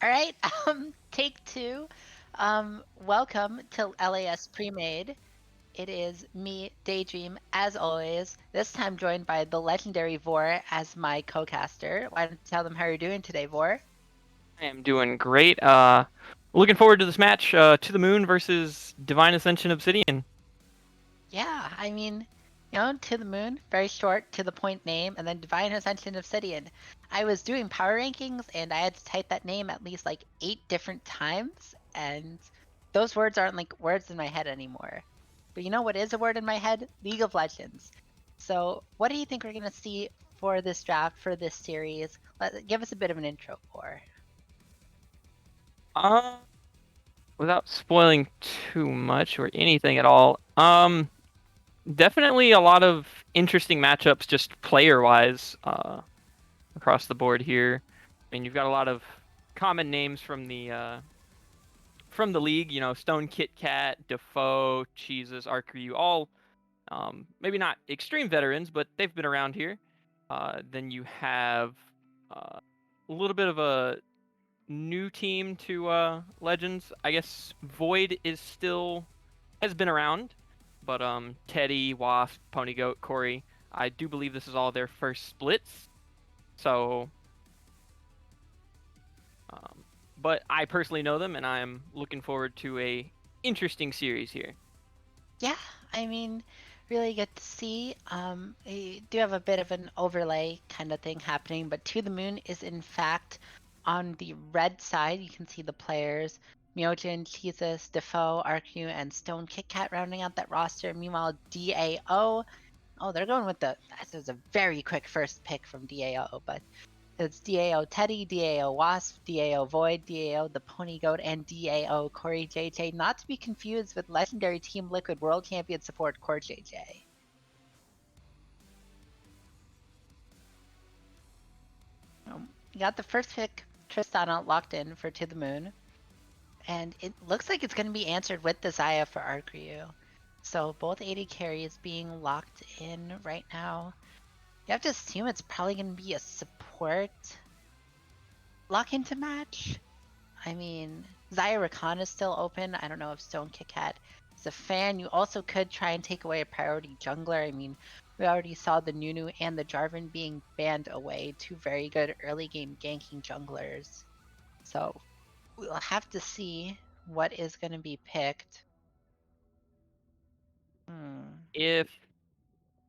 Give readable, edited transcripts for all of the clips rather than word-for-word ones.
All right, take two. Welcome to LAS Premade. It is me, Daydream, as always. This time joined by the legendary Vor as my co-caster. Why don't you tell them how you're doing today, Vor? I am doing great. Looking forward to this match, To the Moon versus Divine Ascension Obsidian. Yeah, I mean, To the Moon, very short, to the point name, and then Divine Ascension Obsidian. I was doing power rankings and I had to type that name at least like 8 different times, and those words aren't like words in my head anymore. But you know what is a word in my head? League of Legends. So, what do you think we're going to see for this draft, for this series? Give us a bit of an intro for. Uh, Without spoiling too much or anything at all, definitely a lot of interesting matchups just player-wise, across the board here. I mean, you've got a lot of common names from the league, Stone Kit Kat, Defoe, Cheeses, Arcryu, all maybe not extreme veterans, but they've been around here. Then you have a little bit of a new team to Legends. I guess Void has been around, but Teddy, Wasp, Ponygoat, Corey. I do believe this is all their first splits. So, but I personally know them, and I'm looking forward to a interesting series here. Yeah, I mean, really good to see. I do have a bit of an overlay kind of thing happening, but To the Moon is in fact on the red side. You can see the players, Myojin, Jesus, Defoe, Arcu, and Stone Kit Kat rounding out that roster. Meanwhile, DAO Oh, they're going with that was a very quick first pick from DAO, but it's DAO Teddy, DAO Wasp, DAO Void, DAO the Pony Goat, and DAO Corey JJ, not to be confused with legendary Team Liquid World Champion support Core JJ. You got the first pick, Tristana, locked in for To the Moon. And it looks like it's going to be answered with the Zaya for Arkryu. So both AD carries being locked in right now. You have to assume it's probably going to be a support lock into match. I mean, Zaya Rakan is still open. I don't know if Stone Kit Kat is a fan. You also could try and take away a priority jungler. I mean, we already saw the Nunu and the Jarvan being banned away, two very good early game ganking junglers. So we'll have to see what is going to be picked. If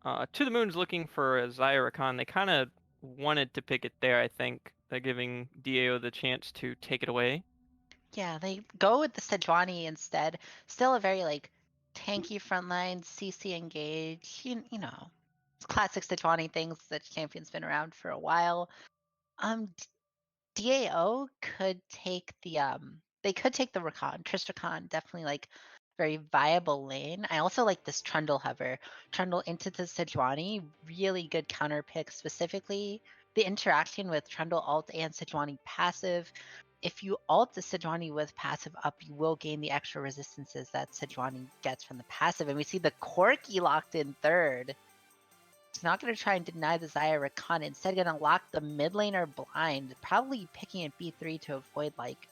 To the Moon's looking for a Zyrakan, they kind of wanted to pick it there, I think. They're giving DAO the chance to take it away. Yeah, they go with the Sejuani instead. Still a very like tanky frontline, CC engage. You know, it's classic Sejuani things that champion's been around for a while. DAO could take the they could take the Rakan. Tristrakan definitely like very viable lane. I also like this Trundle hover. Trundle into the Sejuani, really good counter pick, specifically the interaction with Trundle alt and Sejuani passive. If you alt the Sejuani with passive up, you will gain the extra resistances that Sejuani gets from the passive. And we see the Corki locked in third. He's not going to try and deny the Zaya Rakan. Instead, going to lock the mid laner blind, probably picking at B3 to avoid like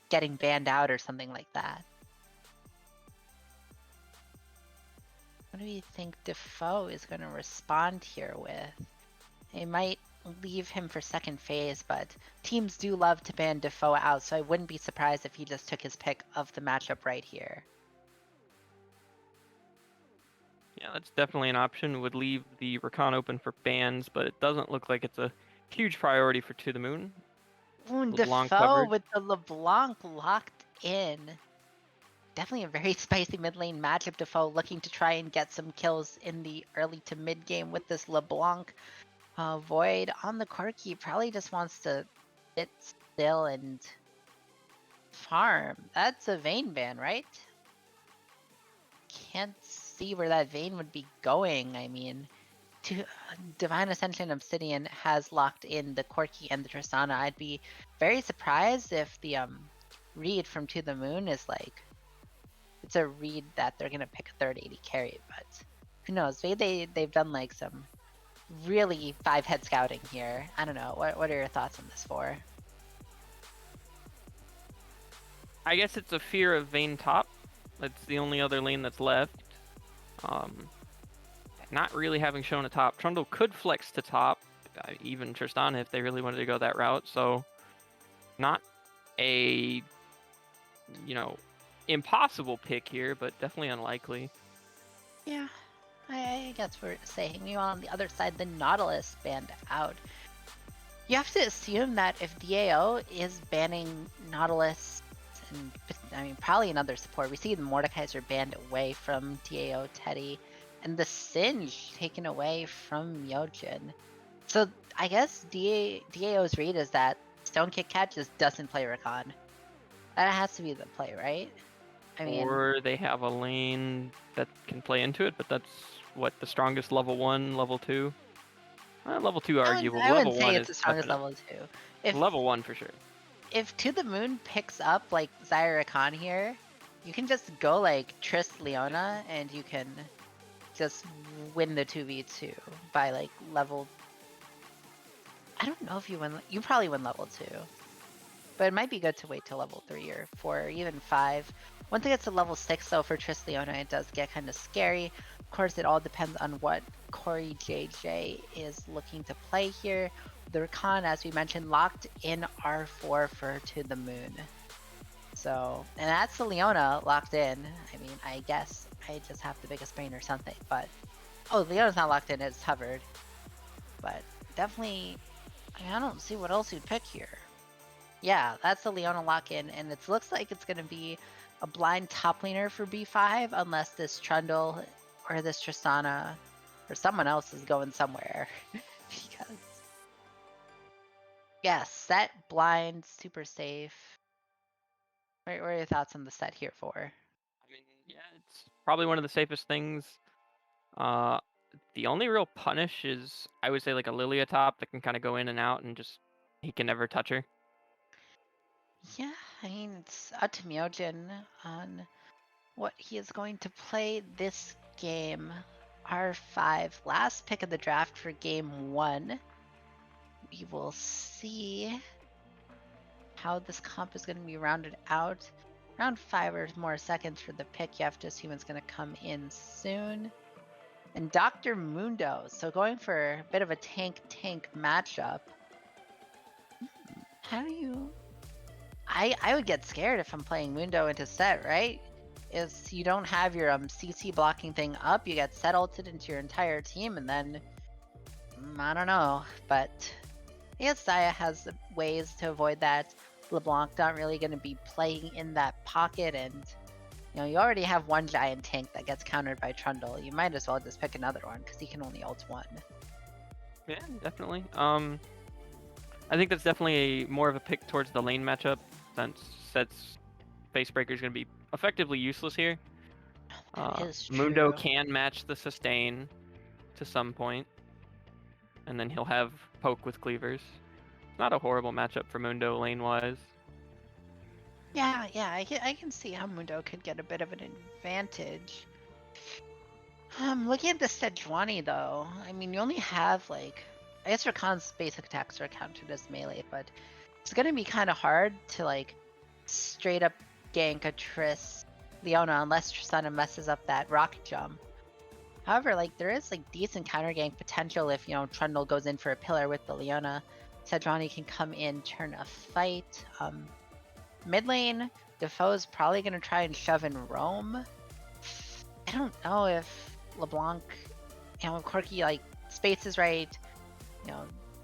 getting banned out or something like that. What do you think Defoe is going to respond here with? They might leave him for second phase, but teams do love to ban Defoe out, so I wouldn't be surprised if he just took his pick of the matchup right here. Yeah, that's definitely an option. Would leave the Rakan open for bans, but it doesn't look like it's a huge priority for To the Moon. LeBlanc Defoe coverage. with the LeBlanc locked in. Definitely a very spicy mid lane matchup. Defoe looking to try and get some kills in the early to mid game with this LeBlanc. Void on the Corki probably just wants to sit still and farm. That's a Vayne ban, right? Can't see where that Vayne would be going. I mean, Divine Ascension Obsidian has locked in the Corki and the Tristana. I'd be very surprised if the read from To the Moon is like, it's a read that they're gonna pick a third AD carry, but who knows? Maybe they've done like some really 5-head scouting here. I don't know. What are your thoughts on this for? I guess it's a fear of Vayne top. That's the only other lane that's left. Not really having shown a top. Trundle could flex to top, even Tristana if they really wanted to go that route. So not a, impossible pick here, but definitely unlikely. Yeah, I guess we're saying. Meanwhile, on the other side, the Nautilus banned out. You have to assume that if DAO is banning Nautilus, and I mean probably another support, we see the Mordekaiser banned away from DAO Teddy, and the Singe taken away from Myojin. So I guess DAO's read is that Stone Kit Kat just doesn't play Rakan. That has to be the play, right? I mean, or they have a lane that can play into it, but that's what the strongest level 1, level 2. Level 2 arguable. I Level wouldn't say 1 it's is the strongest definite. level 2. If Level 1 for sure. if To the Moon picks up like Zyra Khan here, you can just go like Triss Leona and you can just win the 2v2 by like level. I don't know if you win. You probably win level 2. But it might be good to wait till level 3 or 4 or even 5. Once it gets to level 6 though for Triss Leona, it does get kind of scary. Of course, it all depends on what Corey JJ is looking to play here. The Rakan, as we mentioned, locked in R4 for To the Moon. So, and that's the Leona locked in. I mean, I guess I just have the biggest brain or something, but... Oh, Leona's not locked in, it's hovered. But definitely, I don't see what else you'd pick here. Yeah, that's the Leona lock-in, and it looks like it's going to be a blind top laner for B5, unless this Trundle or this Tristana or someone else is going somewhere. Because yeah, set, blind, super safe. What are your thoughts on the set here for? I mean, yeah, it's probably one of the safest things. The only real punish is, I would say, like a Lilia top that can kind of go in and out and just, he can never touch her. Yeah, I mean, it's up to Myojin on what he is going to play this game. R5, last pick of the draft for game 1. We will see how this comp is going to be rounded out. Around 5 or more seconds for the pick. You have to assume it's going to come in soon. And Dr. Mundo, so going for a bit of a tank-tank matchup. How do you... I would get scared if I'm playing Mundo into set, right? Is you don't have your CC blocking thing up, you get set ulted into your entire team, and then I don't know, but I guess Saya has ways to avoid that. LeBlanc not really going to be playing in that pocket, and you already have one giant tank that gets countered by Trundle. You might as well just pick another one because he can only ult one. Yeah, definitely. I think that's definitely more of a pick towards the lane matchup, since Set's Facebreaker is going to be effectively useless here. That is Mundo true. can match the sustain to some point, and then he'll have poke with cleavers. It's not a horrible matchup for Mundo lane-wise. Yeah, I can see how Mundo could get a bit of an advantage. Looking at the Sejuani though, I mean, you only have like, I guess Rakan's basic attacks are counted as melee, but it's gonna be kind of hard to like straight up gank a Triss Leona unless Tristana messes up that rocket jump. However, like there is like decent counter gank potential if Trundle goes in for a pillar with the Leona. Sejuani can come in, turn a fight. Mid lane, Defoe's probably gonna try and shove in Roam. I don't know if LeBlanc, Corki like spaces right,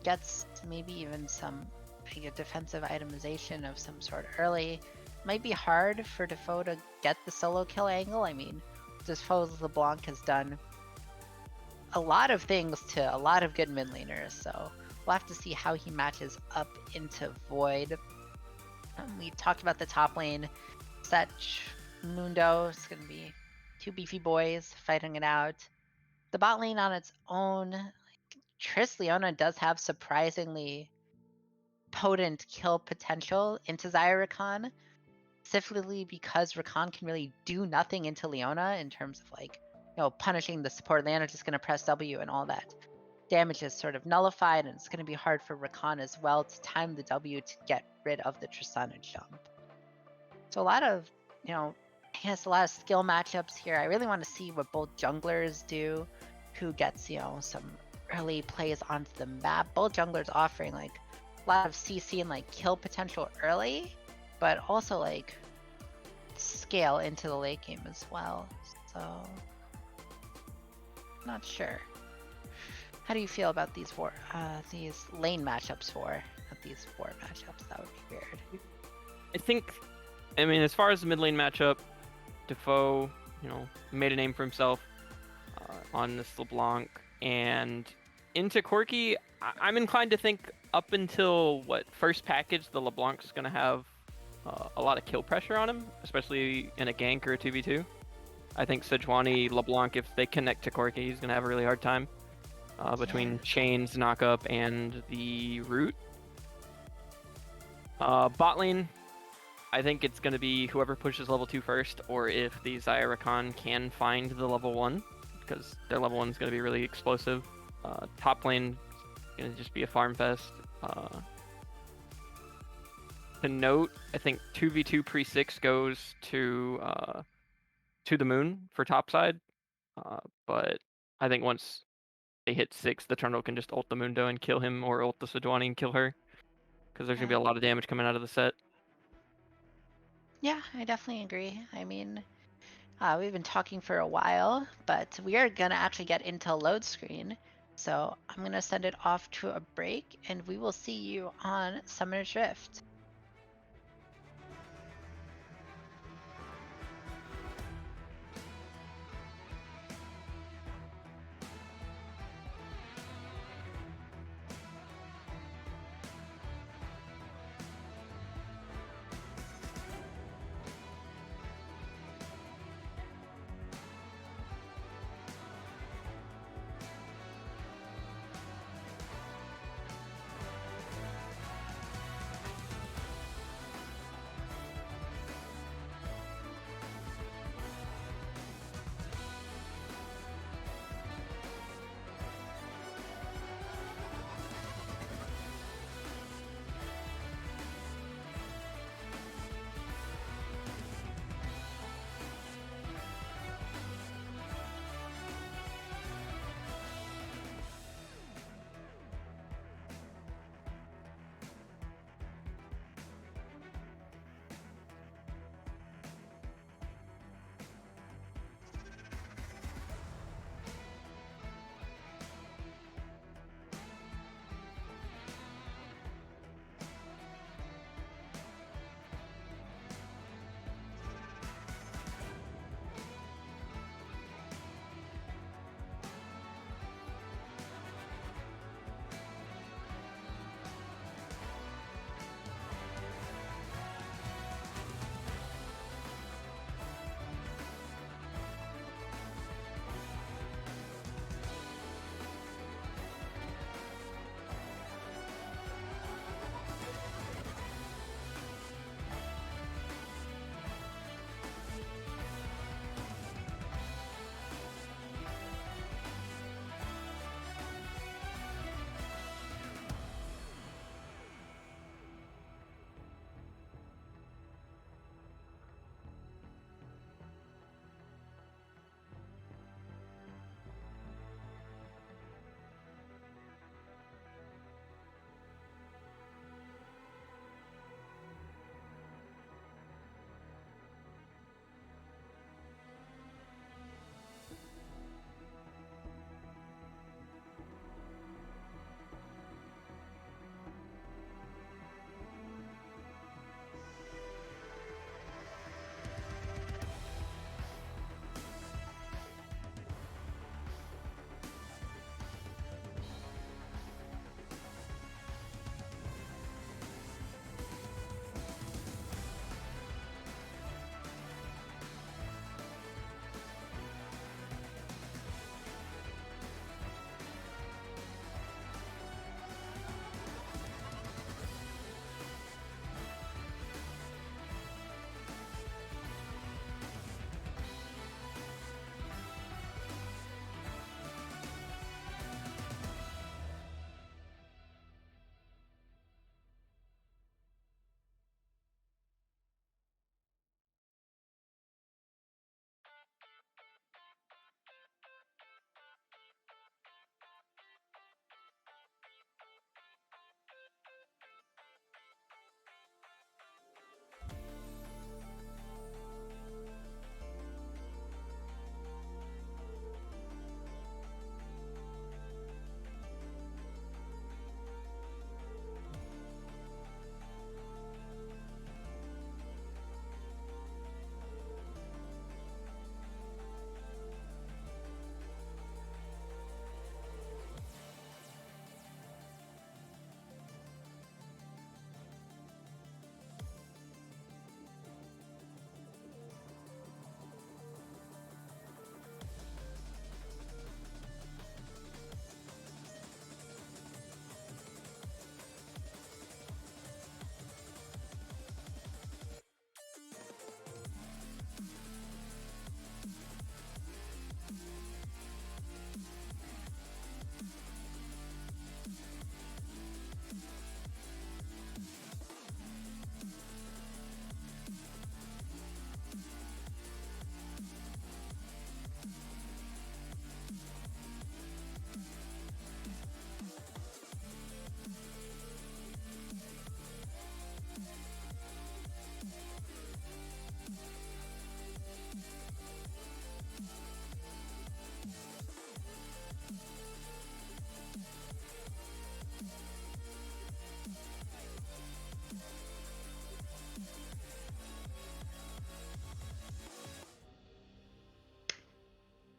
gets maybe even some like a defensive itemization of some sort early. Might be hard for Defoe to get the solo kill angle. I mean, Defoe's LeBlanc has done a lot of things to a lot of good mid laners, so we'll have to see how he matches up into Void. We talked about the top lane. Setch, Mundo, it's going to be two beefy boys fighting it out. The bot lane on its own, Triss Leona does have surprisingly potent kill potential into Xayah Rakan, specifically because Rakan can really do nothing into Leona in terms of like, punishing the support. Leona's just going to press W and all that damage is sort of nullified, and it's going to be hard for Rakan as well to time the W to get rid of the Tristana jump. So a lot of, I guess a lot of skill matchups here. I really want to see what both junglers do, who gets, some early plays onto the map. Both junglers offering like a lot of CC and like kill potential early, but also like scale into the late game as well. So not sure. How do you feel about these lane matchups these four matchups? That would be weird. I mean, as far as the mid lane matchup, Defoe, made a name for himself on this LeBlanc, and into Corki, I'm inclined to think up until first package, the LeBlanc's gonna have a lot of kill pressure on him, especially in a gank or a 2v2. I think Sejuani, LeBlanc, if they connect to Corki, he's gonna have a really hard time between chains, knockup, and the root. Bot lane, I think it's going to be whoever pushes level 2 first, or if the Xayah Rakan can find the level 1, because their level 1 is going to be really explosive. Top lane is going to just be a farm fest. To note, I think 2v2 pre-6 goes to the moon for top side, but I think once they hit 6, the Trundle can just ult the Mundo and kill him, or ult the Sejuani and kill her, because there's going to be a lot of damage coming out of the set. Yeah, I definitely agree. I mean, we've been talking for a while, but we are going to actually get into load screen. So I'm going to send it off to a break, and we will see you on Summoner's Rift.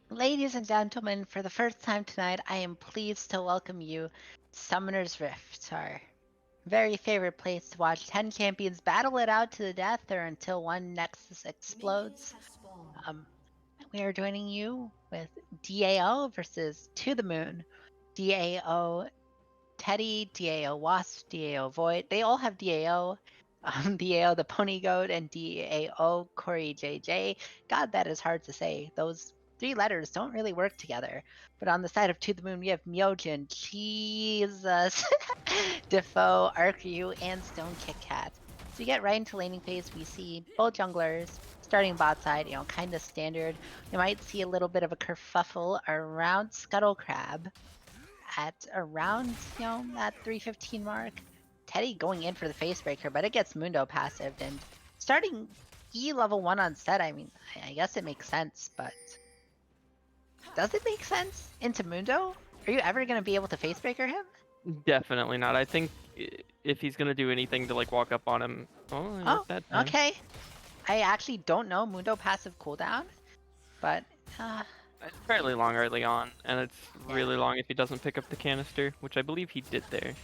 Ladies and gentlemen, for the first time tonight, I am pleased to welcome you to Summoner's Rift, our very favorite place to watch 10 champions battle it out to the death or until one nexus explodes. Um, we are joining you with DAO versus To the Moon. DAO Teddy, DAO Wasp, DAO Void. They all have DAO. DAO the Pony Goat and DAO Corey JJ. God, that is hard to say. Those three letters don't really work together. But on the side of To the Moon, we have Myojin, Jesus, Defoe, Arkryu, and Stone Kit Kat. So you get right into laning phase. We see both junglers starting bot side, kind of standard. You might see a little bit of a kerfuffle around Scuttle Crab at around, that 315 mark. Teddy going in for the face breaker, but it gets Mundo passive and starting E level 1 on set. I mean, I guess it makes sense, but does it make sense into Mundo? Are you ever going to be able to face breaker him? Definitely not. I think if he's gonna do anything to like walk up on him, oh, it Oh, worked that time. okay. I actually don't know Mundo passive cooldown, but It's fairly long early on, and it's yeah. really long if he doesn't pick up the canister, which I believe he did there.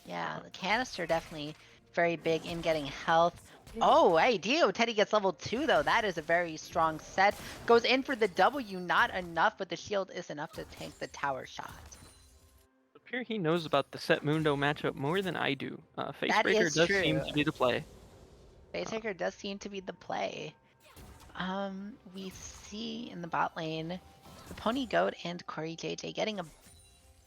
Yeah, the canister definitely very big in getting health. Oh, hey, Dio. Teddy gets level 2, though. That is a very strong set. Goes in for the W, not enough, but the shield is enough to tank the tower shot. Appear he knows about the Set Mundo matchup more than I do. That Facebreaker is does seem true. to be the play. Uh, Facebreaker does seem to be the play. We see in the bot lane the Pony Goat and Corey JJ getting a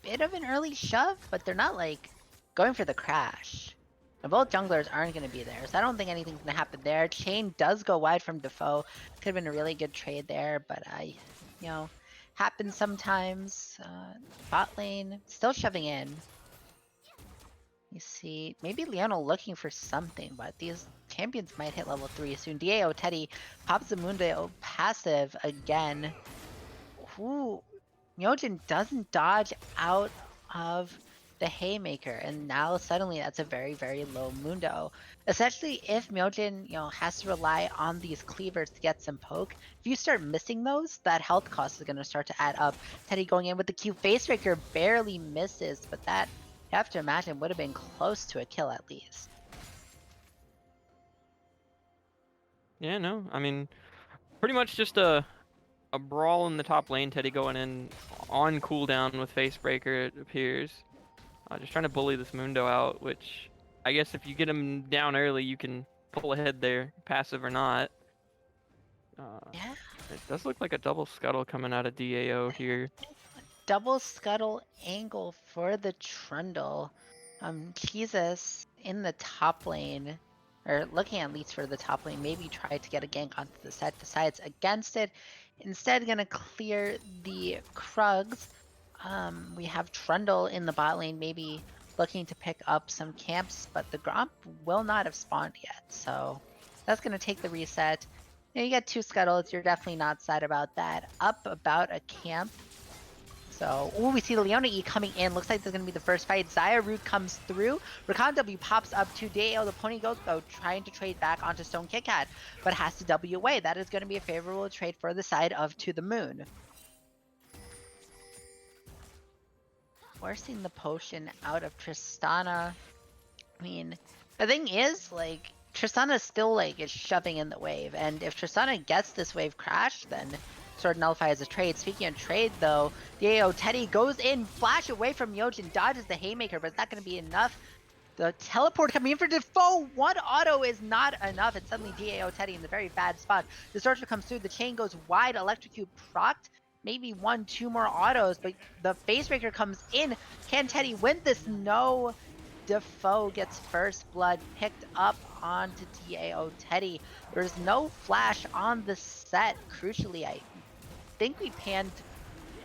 bit of an early shove, but they're not like going for the crash. And both junglers aren't going to be there, so I don't think anything's going to happen there. Chain does go wide from Defoe. Could have been a really good trade there, but happens sometimes. Bot lane still shoving in. You see, maybe Leona looking for something, but these champions might hit level 3 soon. DAO Teddy pops the Mundo passive again. Ooh, Myojin doesn't dodge out of the Haymaker, and now suddenly that's a very, very low Mundo. Essentially, if Myojin, has to rely on these cleavers to get some poke, if you start missing those, that health cost is going to start to add up. Teddy going in with the Q Facebreaker barely misses, but that, you have to imagine, would have been close to a kill at least. yeah, no, I mean, pretty much just a brawl in the top lane. Teddy going in on cooldown with Facebreaker, it appears. Just trying to bully this Mundo out, which I guess if you get him down early, you can pull ahead there, passive or not. Yeah. It does look like a double scuttle coming out of DAO here. Double scuttle angle for the Trundle. Jesus in the top lane, or looking at least for the top lane, maybe try to get a gank onto the set, decides against it. Instead, gonna clear the Krugs. We have Trundle in the bot lane, maybe looking to pick up some camps, but the Gromp will not have spawned yet, so that's gonna take the reset. You get 2 scuttles, you're definitely not sad about that. Up about a camp. So, we see Leona E coming in. Looks like there's going to be the first fight. Xayah Root comes through. Rakan W pops up to DAO. The Pony Goat, though, trying to trade back onto Stone Kit Kat, but has to W away. That is going to be a favorable trade for the side of To the Moon. Forcing the potion out of Tristana. I mean, the thing is, Tristana still, is shoving in the wave. And if Tristana gets this wave crash, then Sword nullifies a trade. Speaking of trade, though, DAO Teddy goes in, flash away from Myojin, dodges the Haymaker, but it's not going to be enough. The teleport coming in for Defoe. One auto is not enough, and suddenly DAO Teddy in the very bad spot. The Sorcerer comes through, the chain goes wide, Electrocute procced. Maybe 1-2 more autos, but the Facebreaker comes in. Can Teddy win this? No. Defoe gets first blood picked up onto DAO Teddy. There's no flash on the set. Crucially, I think we panned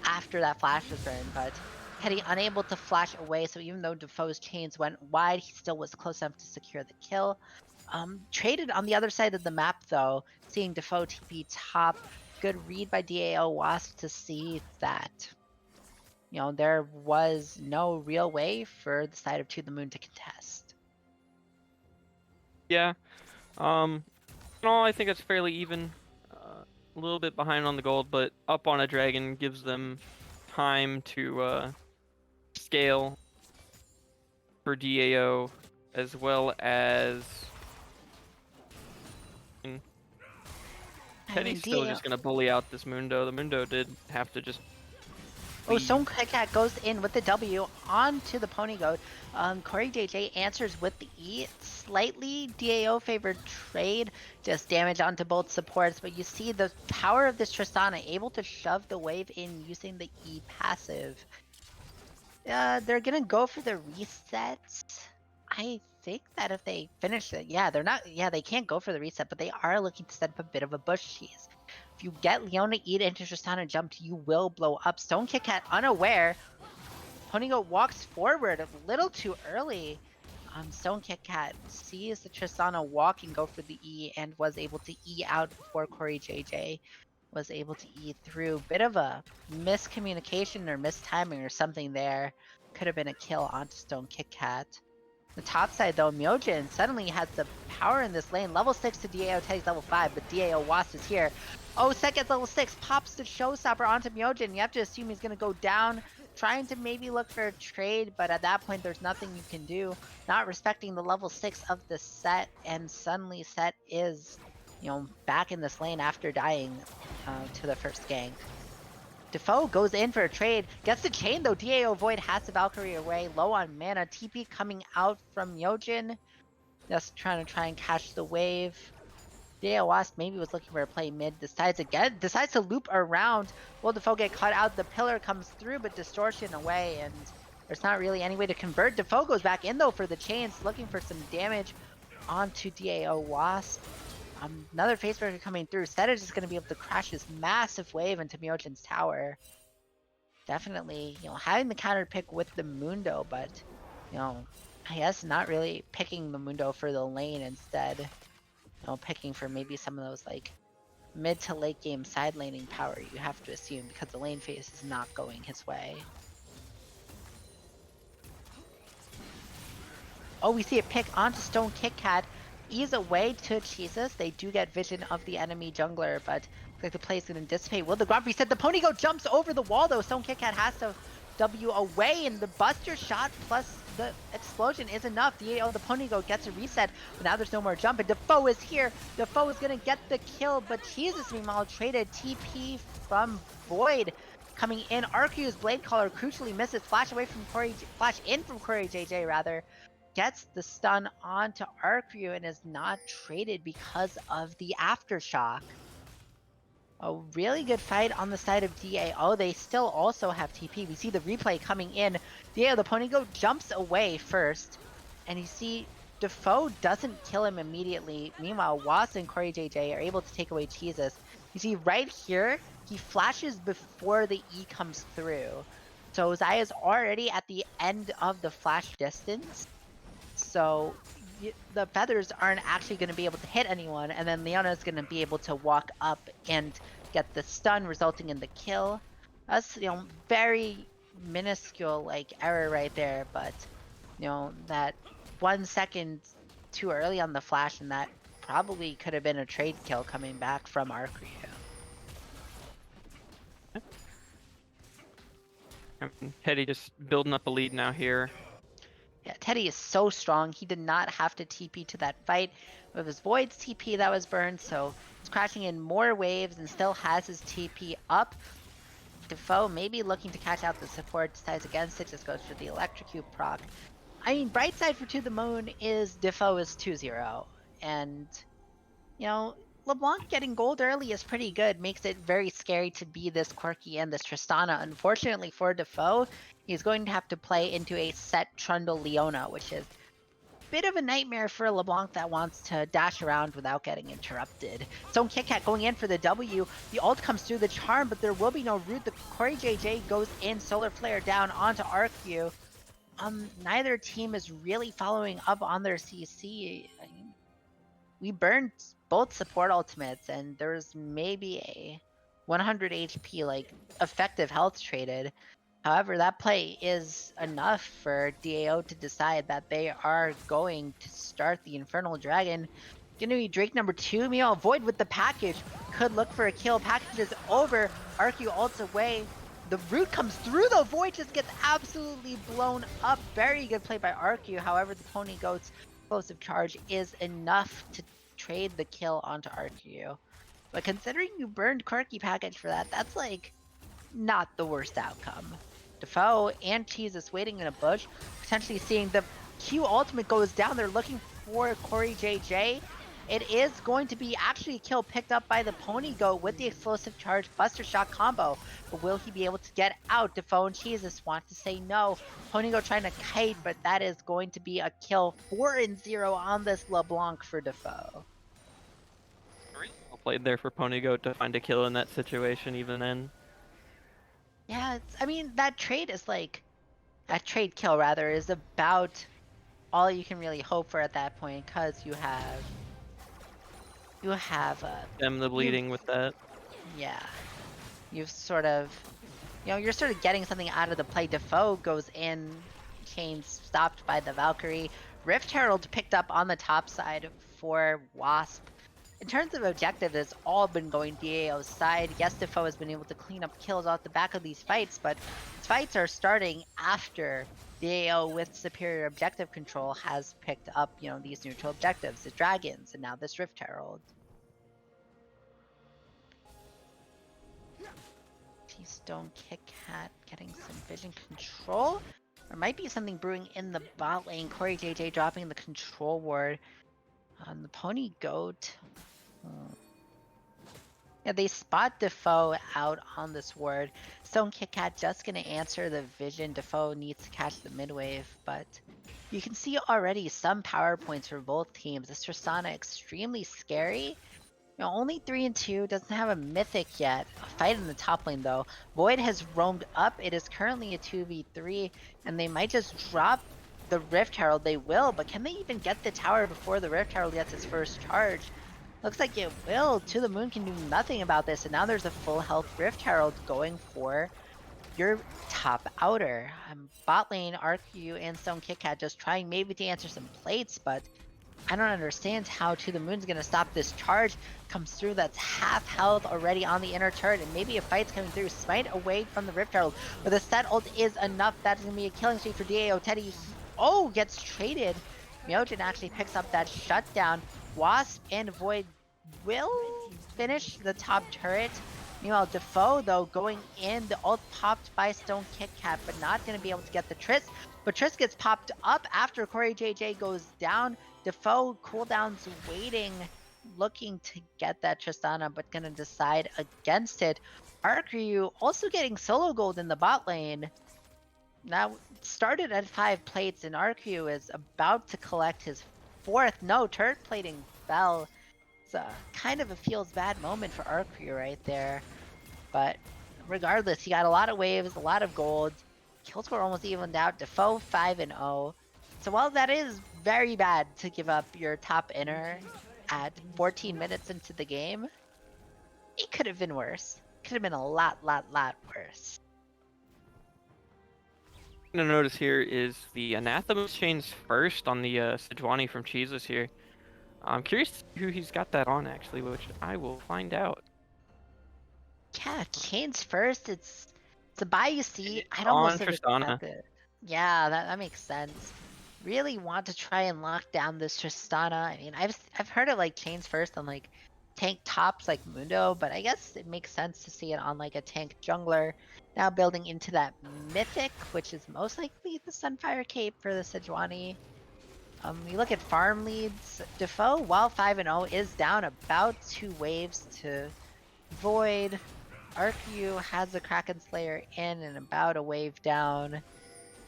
after that flash was burned, but Teddy unable to flash away, so even though Defoe's chains went wide, he still was close enough to secure the kill. Traded on the other side of the map, though, seeing Defoe TP top. Good read by DAO Wasp to see that, there was no real way for the side of To the Moon to contest. Yeah. In all, I think it's fairly even. a little bit behind on the gold, but up on a dragon gives them time to scale for DAO, as well as mm, I mean, Teddy's still DAO. just gonna bully out this Mundo. The Mundo did have to just Oh, leave. Stone Cat goes in with the W onto the Pony Goat. Corey JJ answers with the E. Slightly DAO favored trade, just damage onto both supports. But you see the power of this Tristana able to shove the wave in using the E passive. They're gonna go for the resets. I think that if they finish it, yeah, they're not. Yeah, they can't go for the reset, but they are looking to set up a bit of a bush cheese. If you get Leona eat into Tristana jumped, you will blow up. Stone Kit Kat unaware. Ponygoat walks forward a little too early. Stone Kit Kat sees the Tristana walk and go for the E and was able to E out before Corey JJ was able to E through. Bit of a miscommunication or mistiming or something there. Could have been a kill onto Stone Kit Kat. The top side though, Myojin suddenly has the power in this lane. Level 6 to DAO, Teddy's level 5, but DAO Wasp is here. Oh, seconds level 6, pops the showstopper onto Myojin. You have to assume he's gonna go down, trying to maybe look for a trade, but at that point there's nothing you can do. Not respecting the level 6 of the set, and suddenly set is, back in this lane after dying to the first gank. Defoe goes in for a trade, gets the chain though. DAO Void has the Valkyrie away, low on mana. TP coming out from Yojin, just trying to catch the wave. DAO Wasp maybe was looking for a play mid, decides to loop around. Will Defoe get caught out? The pillar comes through, but distortion away, and there's not really any way to convert. Defoe goes back in though for the chains, looking for some damage onto DAO Wasp. Another facebreaker coming through. Set is just going to be able to crash this massive wave into Myojin's tower. Definitely, having the counter pick with the Mundo, but, I guess not really picking the Mundo for the lane instead. Picking for maybe some of those, like, mid to late game side laning power you have to assume because the lane phase is not going his way. Oh, we see a pick onto Stone Kit Kat. Ease away to Jesus. They do get vision of the enemy jungler, but looks like the play is going to dissipate. Will the Gromp reset? The Pony Goat jumps over the wall, though. Stone Kit Kat has to W away, and the Buster shot plus the explosion is enough. The Pony Goat gets a reset, but now there's no more jump, and Defoe is here. Defoe is going to get the kill, but Jesus, meanwhile, traded TP from Void. Coming in, Arcu's Blade Caller crucially misses. Flash in from Corey JJ, rather. Gets the stun onto Arcu and is not traded because of the aftershock. A really good fight on the side of DAO. They still also have TP. We see the replay coming in. DAO, the Pony Goat jumps away first, and you see Defoe doesn't kill him immediately. Meanwhile, Was and Corey JJ are able to take away Jesus. You see right here, he flashes before the E comes through. So Zaya's already at the end of the flash distance. So the feathers aren't actually going to be able to hit anyone, and then Leona is going to be able to walk up and get the stun, resulting in the kill. That's very minuscule error right there, but that 1 second too early on the flash, and that probably could have been a trade kill coming back from Arcrio. Teddy just building up a lead now here. Yeah, Teddy is so strong. He did not have to TP to that fight with his Void's TP that was burned, so he's crashing in more waves and still has his TP up. Defoe maybe looking to catch out the support, decides against it, just goes for the Electrocute proc. I mean, bright side for To The Moon is Defoe is 2-0, and, LeBlanc getting gold early is pretty good, makes it very scary to be this quirky and this Tristana. Unfortunately for Defoe, he's going to have to play into a set Trundle Leona, which is a bit of a nightmare for LeBlanc that wants to dash around without getting interrupted. Stone Kit Kat going in for the W. The ult comes through the charm, but there will be no root. The Corey JJ goes in, Solar Flare down onto Arcu. Neither team is really following up on their CC. We burned both support ultimates, and there's maybe a 100 HP effective health traded. However, that play is enough for DAO to decide that they are going to start the Infernal Dragon. Gonna be Drake number 2. Meanwhile, Void with the package. Could look for a kill. Package is over. Arcu ults away. The root comes through though. Void just gets absolutely blown up. Very good play by Arcu. However, the Pony Goat's explosive charge is enough to trade the kill onto Arcu. But considering you burned Quirky package for that, that's like not the worst outcome. Defoe and Cheese is waiting in a bush, potentially seeing the Q ultimate goes down. They're looking for Corey JJ. It is going to be actually a kill picked up by the Pony Goat with the explosive charge Buster Shot combo. But will he be able to get out? Defoe and Jesus want to say no. Pony Goat trying to kite, but that is going to be a kill. 4-0 on this LeBlanc for Defoe. Well played there for Pony Goat to find a kill in that situation even then. Yeah, I mean, that trade is like, that trade kill rather, is about all you can really hope for at that point, because you have Them the bleeding with that. yeah, you've sort of, you're sort of getting something out of the play. Defoe goes in, Kane's stopped by the Valkyrie. Rift Herald picked up on the top side for Wasp. In terms of objectives, it's all been going DAO's side. Yes, Defoe has been able to clean up kills off the back of these fights, but these fights are starting after DAO with superior objective control has picked up, these neutral objectives, the dragons, and now this Rift Herald. T-Stone Kit Kat getting some vision control. There might be something brewing in the bot lane. Corey JJ dropping the control ward on the Pony Goat. Yeah, they spot Defoe out on this ward. Stone Kit Kat just gonna answer the vision. Defoe needs to catch the midwave, but you can see already some power points for both teams. This Tristana extremely scary. Only 3-2, doesn't have a mythic yet. A fight in the top lane though. Void has roamed up. It is currently a 2v3, and they might just drop the Rift Herald. They will, but can they even get the tower before the Rift Herald gets its first charge? Looks like it will. To the Moon can do nothing about this, and now there's a full health Rift Herald going for your top outer. Bot lane, Arcu and Stone Kit Kat just trying maybe to answer some plates, but I don't understand how To the Moon's gonna stop this charge. Comes through, that's half health already on the inner turret, and maybe a fight's coming through. Smite away from the Rift Herald, but the set ult is enough. That is gonna be a killing streak for DAO. Teddy, gets traded. Myojin actually picks up that shutdown. Wasp and Void will finish the top turret. Meanwhile, Defoe, though, going in. The ult popped by Stone Kit Kat, but not going to be able to get the Triss. But Triss gets popped up after Corey JJ goes down. Defoe cooldowns waiting, looking to get that Tristana, but going to decide against it. Arcu also getting solo gold in the bot lane. Now, started at 5 plates, and Arcu is about to collect his 4th. No, turret plating fell. It's kind of a feels bad moment for Arcu right there. But regardless, he got a lot of waves, a lot of gold. Kill score almost evened out. Defoe 5-0. So while that is very bad to give up your top inner at 14 minutes into the game, it could have been worse. Could have been a lot worse. I'm gonna notice here is the Anathema chains first on the Sejuani from Cheeses here. I'm curious to see who he's got that on actually, which I will find out. Yeah, chains first. It's a buy you see. I'd On almost have Tristana. expected. Yeah, that makes sense. Really want to try and lock down this Tristana. I mean, I've heard of like chains first on like tank tops like Mundo, but I guess it makes sense to see it on like a tank jungler. Now building into that mythic, which is most likely the Sunfire Cape for the Sejuani. You look at farm leads. Defoe, while 5-0, is down about 2 waves to Void. Arcu has a Kraken Slayer in and about a wave down.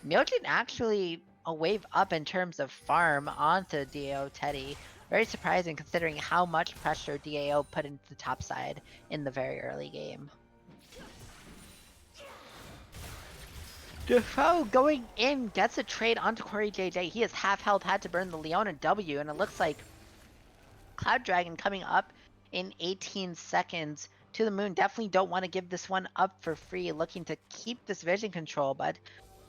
Myojin actually a wave up in terms of farm onto DAO Teddy. Very surprising considering how much pressure DAO put into the top side in the very early game. Defoe going in, gets a trade onto Corey JJ. He is half health, had to burn the Leona W, and it looks like Cloud Dragon coming up in 18 seconds. To the Moon definitely don't want to give this one up for free, looking to keep this vision control, but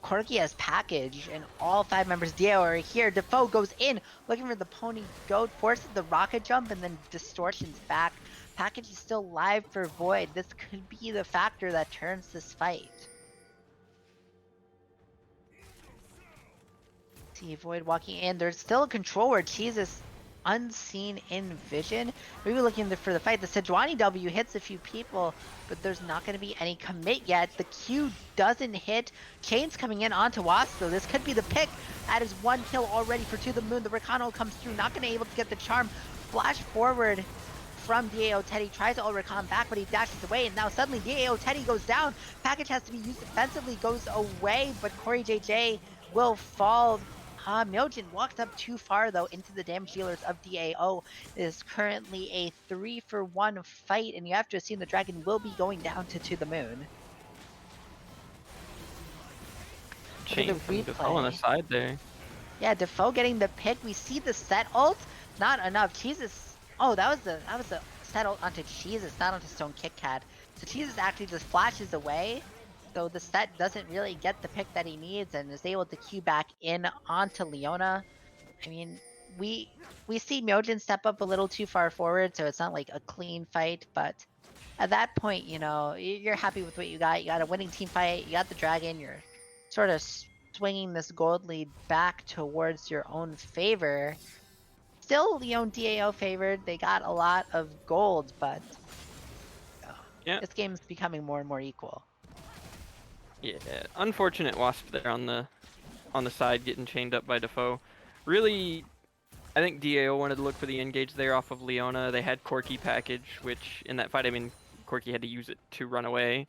Corki has package, and all 5 members of DAO are here. Defoe goes in, looking for the pony goat, forces the rocket jump, and then distortions back. Package is still live for Void. This could be the factor that turns this fight. See Void walking in. There's still a control where Cheese is unseen in vision. Maybe looking for the fight. The Sejuani W hits a few people, but there's not going to be any commit yet. The Q doesn't hit. Chain's coming in onto Wasp, though. This could be the pick. That is 1 kill already for To The Moon. The Rakano comes through, not going to be able to get the charm. Flash forward from DAO Teddy, tries to Ulricon back, but he dashes away, and now suddenly DAO Teddy goes down. Package has to be used defensively, goes away, but Corey JJ will fall. Myojin walked up too far, though, into the damage dealers of DAO. It is currently a 3-for-1 fight, and you have to assume the dragon will be going down to The Moon. Chain from Defoe on the side there. Yeah, Defoe getting the pick. We see the set ult. Not enough. Jesus. Oh, that was the set ult onto Jesus, not onto Stone Kit Kat. So Jesus actually just flashes away. So the set doesn't really get the pick that he needs and is able to queue back in onto Leona. I mean, we see Myojin step up a little too far forward, so it's not like a clean fight, but at that point, you know, you're happy with what you got. You got a winning team fight, you got the dragon, you're sort of swinging this gold lead back towards your own favor. Still, Leon DAO favored. They got a lot of gold, but Yeah. this game's becoming more and more equal. Yeah, unfortunate Wasp there on the side getting chained up by Defoe. Really, I think DAO wanted to look for the engage there off of Leona. They had Corki package, which in that fight, I mean, Corki had to use it to run away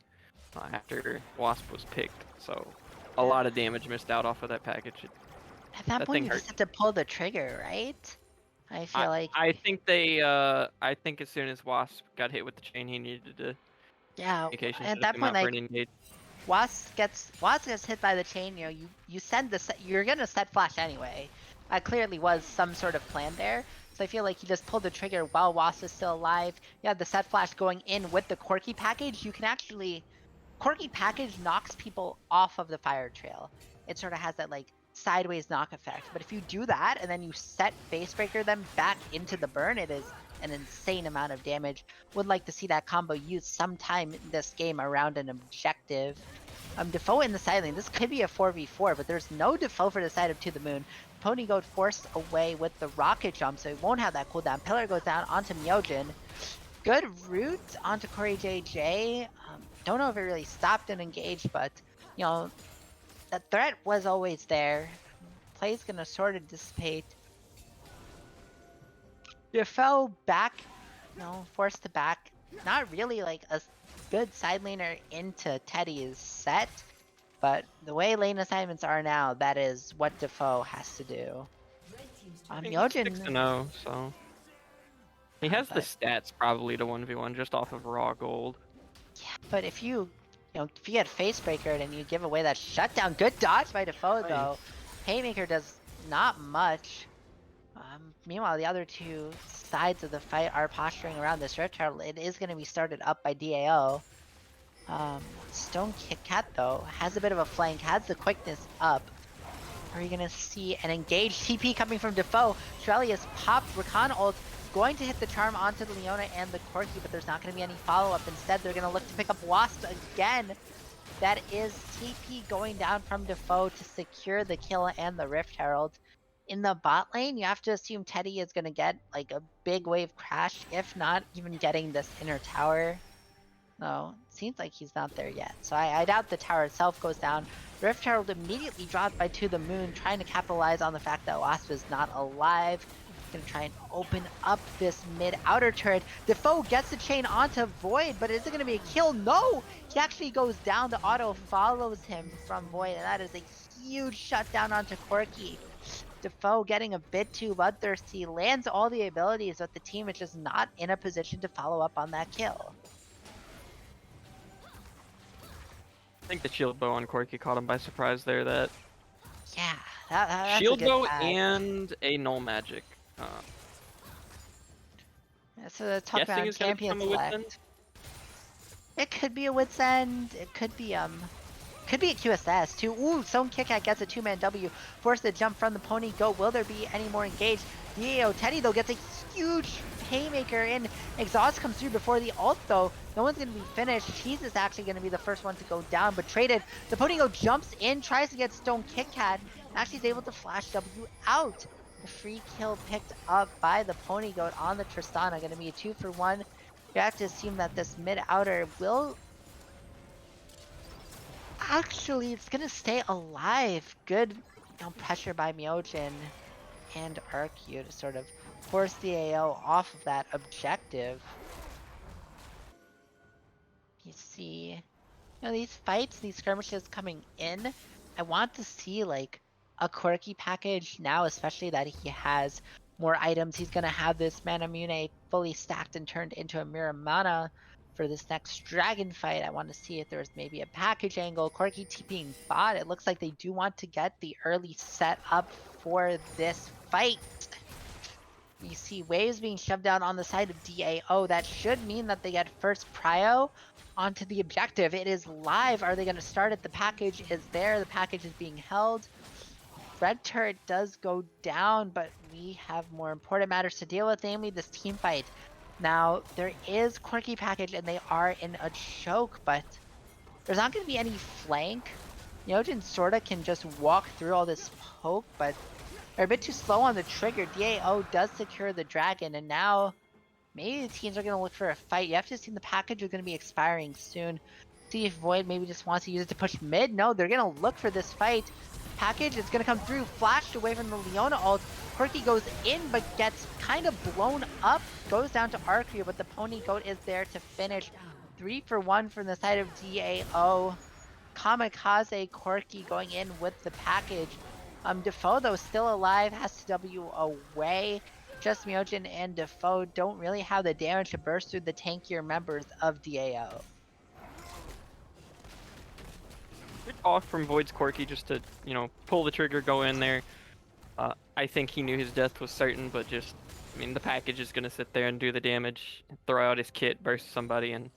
after Wasp was picked. So a lot of damage missed out off of that package. At that point, you just have to pull the trigger, right? I feel like. I think they. I think as soon as Wasp got hit with the chain, he needed to. Yeah. At that point, like. Wasp gets hit by the chain. You know, you send the set. You're gonna set flash anyway. That clearly was some sort of plan there. So I feel like you just pulled the trigger while Wasp is still alive. You have the set flash going in with the Corki package. You can actually. Corki package knocks people off of the fire trail. It sort of has that like sideways knock effect. But if you do that and then you set Facebreaker them back into the burn, it is an insane amount of damage. Would like to see that combo used sometime in this game around an objective. Defoe in the side lane. This could be a 4v4, but there's no Defoe for the side of To The Moon. Pony Goat forced away with the rocket jump, so he won't have that cooldown. Pillar goes down onto Myojin. Good route onto Corey JJ. Don't know if it really stopped and engaged, but, you know, the threat was always there. Play's gonna sort of dissipate. Defoe back, forced to back. Not really like a good side laner into Teddy's set, but the way lane assignments are now, that is what Defoe has to do. Myojin. 6-0, so he has the stats probably to 1v1 just off of raw gold. Yeah, but if you get Facebreakered and you give away that shutdown, good dodge by Defoe though. Haymaker does not much. Meanwhile, the other two sides of the fight are posturing around this Rift Herald. It is going to be started up by DAO. Stone Kit Kat, though, has a bit of a flank, has the quickness up. Are you going to see an engaged TP coming from Defoe? Trellius popped Rakan ult, going to hit the charm onto the Leona and the Corki, but there's not going to be any follow-up. Instead, they're going to look to pick up Wasp again. That is TP going down from Defoe to secure the kill and the Rift Herald. In the bot lane, you have to assume Teddy is going to get like a big wave crash, if not even getting this inner tower. No, it seems like he's not there yet. So I doubt the tower itself goes down. Rift Herald immediately dropped by To The Moon, trying to capitalize on the fact that Wasp is not alive. He's going to try and open up this mid-outer turret. Defoe gets the chain onto Void, but is it going to be a kill? No! He actually goes down. The auto follows him from Void, and that is a huge shutdown onto Corki. Defoe getting a bit too bloodthirsty, lands all the abilities, but the team is just not in a position to follow up on that kill. I think the shield bow on Corki caught him by surprise there. That that's shield a good bow tag. And a null magic. So talk about champion select. It could be a Wit's End. It could be Could be a QSS too. Ooh, Stone Kit Kat gets a 2-man W. Forced to jump from the pony goat. Will there be any more engaged? DAO Teddy though gets a huge haymaker in. Exhaust comes through before the ult though. No one's gonna be finished. Cheese is actually gonna be the first one to go down, but traded. The pony goat jumps in, tries to get Stone Kit Kat. Actually is able to flash W out. The free kill picked up by the pony goat on the Tristana. Gonna be a 2-for-1. You have to assume that this mid outer will actually, it's gonna stay alive. Good, pressure by Myojin and Arcu to sort of force the AO off of that objective. You see, these fights, these skirmishes coming in, I want to see like a quirky package now, especially that he has more items. He's gonna have this Mana Mune fully stacked and turned into a Mirror Mana for this next dragon fight. I want to see if there's maybe a package angle. Quirky TPing bot. It looks like they do want to get the early set up for this fight. You see waves being shoved down on the side of DAO. That should mean that they get first prio onto the objective. It is live. Are they going to start it? The package is there. The package is being held. Red turret does go down, but we have more important matters to deal with, namely this team fight. Now, there is quirky package and they are in a choke, but there's not going to be any flank. Yojin sorta can just walk through all this poke, but they're a bit too slow on the trigger. DAO does secure the dragon, and now maybe the teams are going to look for a fight. You have to assume the package is going to be expiring soon. See if Void maybe just wants to use it to push mid. No, they're going to look for this fight. Package is going to come through, flashed away from the Leona ult. Quirky goes in, but gets kind of blown up. Goes down to Arcu, but the Pony Goat is there to finish. 3-for-1 from the side of DAO. Kamikaze Quirky going in with the package. Defoe, though, still alive, has to W away. Just Myojin and Defoe don't really have the damage to burst through the tankier members of DAO. Good call from Void's Quirky just to, pull the trigger, go in there. I think he knew his death was certain, but just, the package is going to sit there and do the damage, throw out his kit, burst somebody, and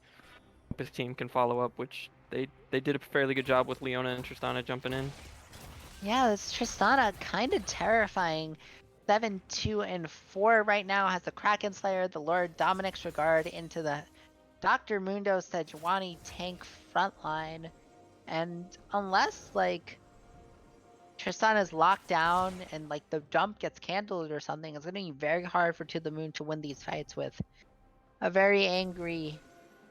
hope his team can follow up, which they did a fairly good job with Leona and Tristana jumping in. Yeah, this Tristana kind of terrifying. 7, 2, and 4 right now has the Kraken Slayer, the Lord Dominic's Regard into the Dr. Mundo Sejuani tank frontline. And unless, Tristana's locked down and, the jump gets canceled or something, it's going to be very hard for To The Moon to win these fights with a very angry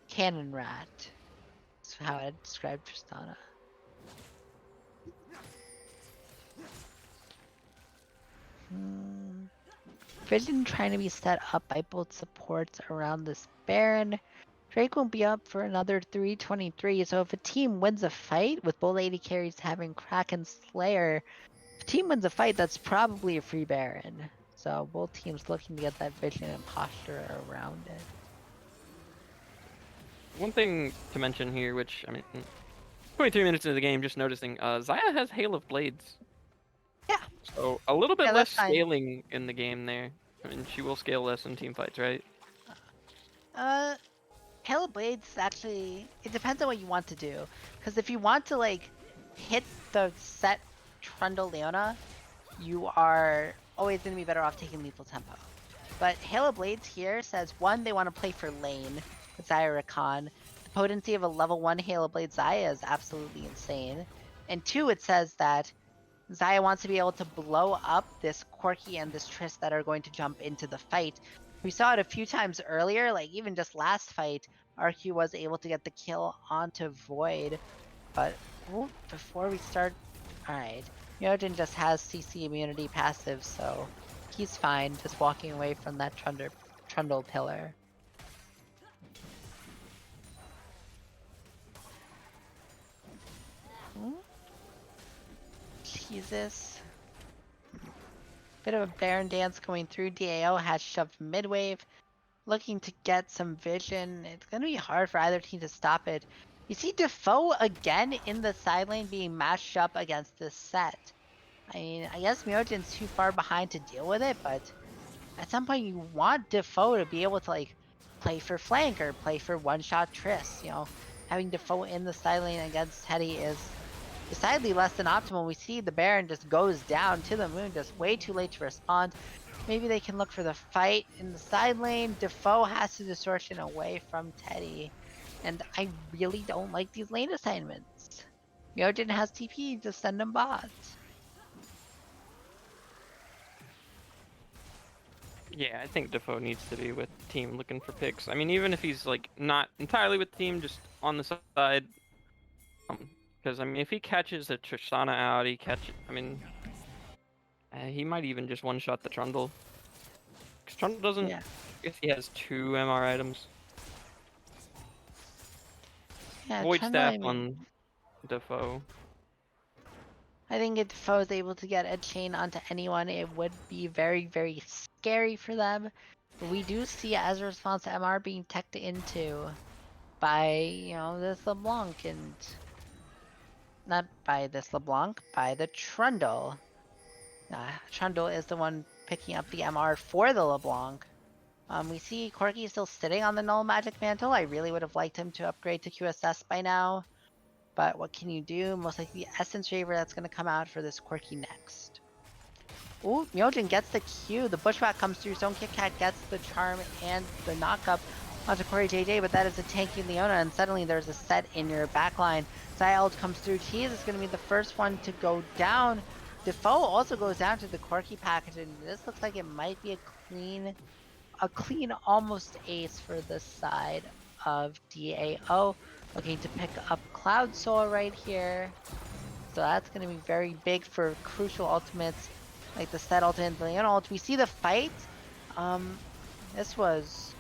cannon rat. That's how I describe Tristana. Vision trying to be set up by both supports around this Baron. Drake won't be up for another 323, so if a team wins a fight, with both AD carries having Kraken Slayer, if a team wins a fight, that's probably a free Baron. So both teams looking to get that vision and posture around it. One thing to mention here, which, 23 minutes into the game, just noticing, Xayah has Hail of Blades. Yeah. So a little bit less fine. scaling in the game there. She will scale less in team fights, right? Hail of Blades, actually, it depends on what you want to do. Because if you want to, hit the set Trundle Leona, you are always going to be better off taking Lethal Tempo. But Hail of Blades here says, 1, they want to play for lane with Xayah Rakan. The potency of a level 1 Hail of Blades Xayah is absolutely insane. And 2, it says that Xayah wants to be able to blow up this Quirky and this Triss that are going to jump into the fight. We saw it a few times earlier, even just last fight, RQ was able to get the kill onto Void. But before we start, alright, Myojin just has CC immunity passive, so he's fine just walking away from that Trundle pillar. Jesus. Bit of a Baron dance going through. DAO has shoved midwave, looking to get some vision. It's going to be hard for either team to stop it. You see Defoe again in the side lane being mashed up against this set. I guess Myojin's too far behind to deal with it, but at some point you want Defoe to be able to play for flank or play for one-shot Triss. Having Defoe in the side lane against Teddy is decidedly less than optimal. We see the Baron just goes down to the moon, just way too late to respond. Maybe they can look for the fight in the side lane. Defoe has to distortion away from Teddy. And I really don't like these lane assignments. Myojin has TP, just send him bot. Yeah, I think Defoe needs to be with the team looking for picks. I mean, even if he's like not entirely with the team, just on the side. Because I mean, if he catches a Tristana out, I mean, he might even just one-shot the Trundle. Because Trundle doesn't. Yeah. I guess he has 2 MR items. Yeah, Void Trundle, Staff I mean, on Defoe. I think if Defoe is able to get a chain onto anyone, it would be very, very scary for them. But we do see as a response to MR being teched into by, this LeBlanc, and not by this LeBlanc, by the Trundle. Trundle is the one picking up the MR for the LeBlanc. We see Corki still sitting on the Null Magic Mantle. I really would have liked him to upgrade to QSS by now. But what can you do? Most likely the Essence Raver that's going to come out for this Corki next. Ooh, Myojin gets the Q. The Bushwhack comes through. Zone Kit Kat gets the Charm and the Knockup onto Corey JJ, but that is a tanky Leona, and suddenly there's a set in your backline. Zaya ult comes through. Cheese is going to be the first one to go down. Defoe also goes down to the Corki package, and this looks like it might be a clean almost ace for this side of DAO. Looking to pick up Cloud Soul right here. So that's going to be very big for crucial ultimates like the Set ult and the Leona ult. We see the fight. This was,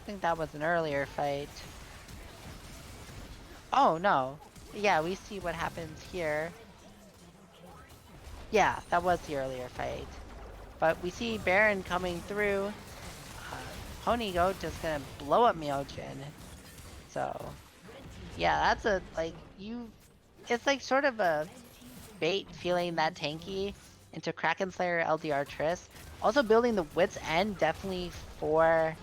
I think that was an earlier fight. Oh no. Yeah, we see what happens here. Yeah, that was the earlier fight. But we see Baron coming through. Pony Goat just gonna blow up Myojin. So, yeah, that's it's like sort of a bait feeling that tanky into Kraken Slayer LDR Triss. Also building the Wit's End definitely for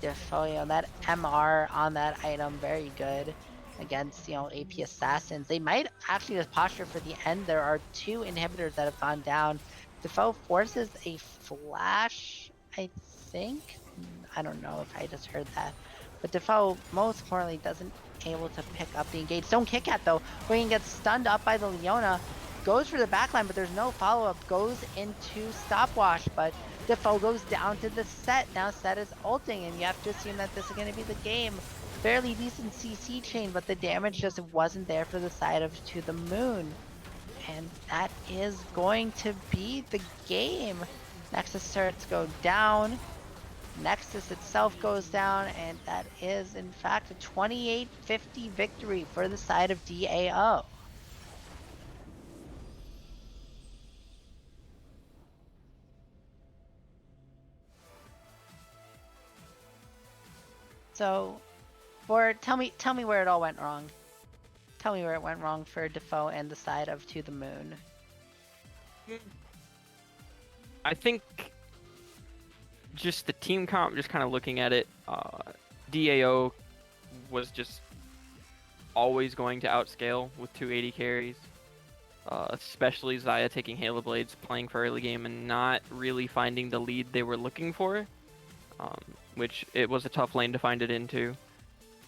Defoe. That MR on that item, very good against, AP Assassins. They might actually just posture for the end. There are 2 inhibitors that have gone down. Defoe forces a flash, I think? I don't know if I just heard that. But Defoe, most importantly, doesn't able to pick up the engage. Don't kick at though. Wayne gets stunned up by the Leona. Goes for the backline, but there's no follow-up. Goes into stopwatch, but Defoe goes down to the Set. Now Set is ulting, and you have to assume that this is going to be the game. Fairly decent CC chain, but the damage just wasn't there for the side of To the Moon. And that is going to be the game. Nexus starts to go down. Nexus itself goes down, and that is, in fact, a 28-50 victory for the side of DAO. So, tell me where it all went wrong. Tell me where it went wrong for Defoe and the side of To the Moon. I think just the team comp, just kind of looking at it, DAO was just always going to outscale with 280 carries. Especially Xayah taking Halo Blades, playing for early game, and not really finding the lead they were looking for, which it was a tough lane to find it into.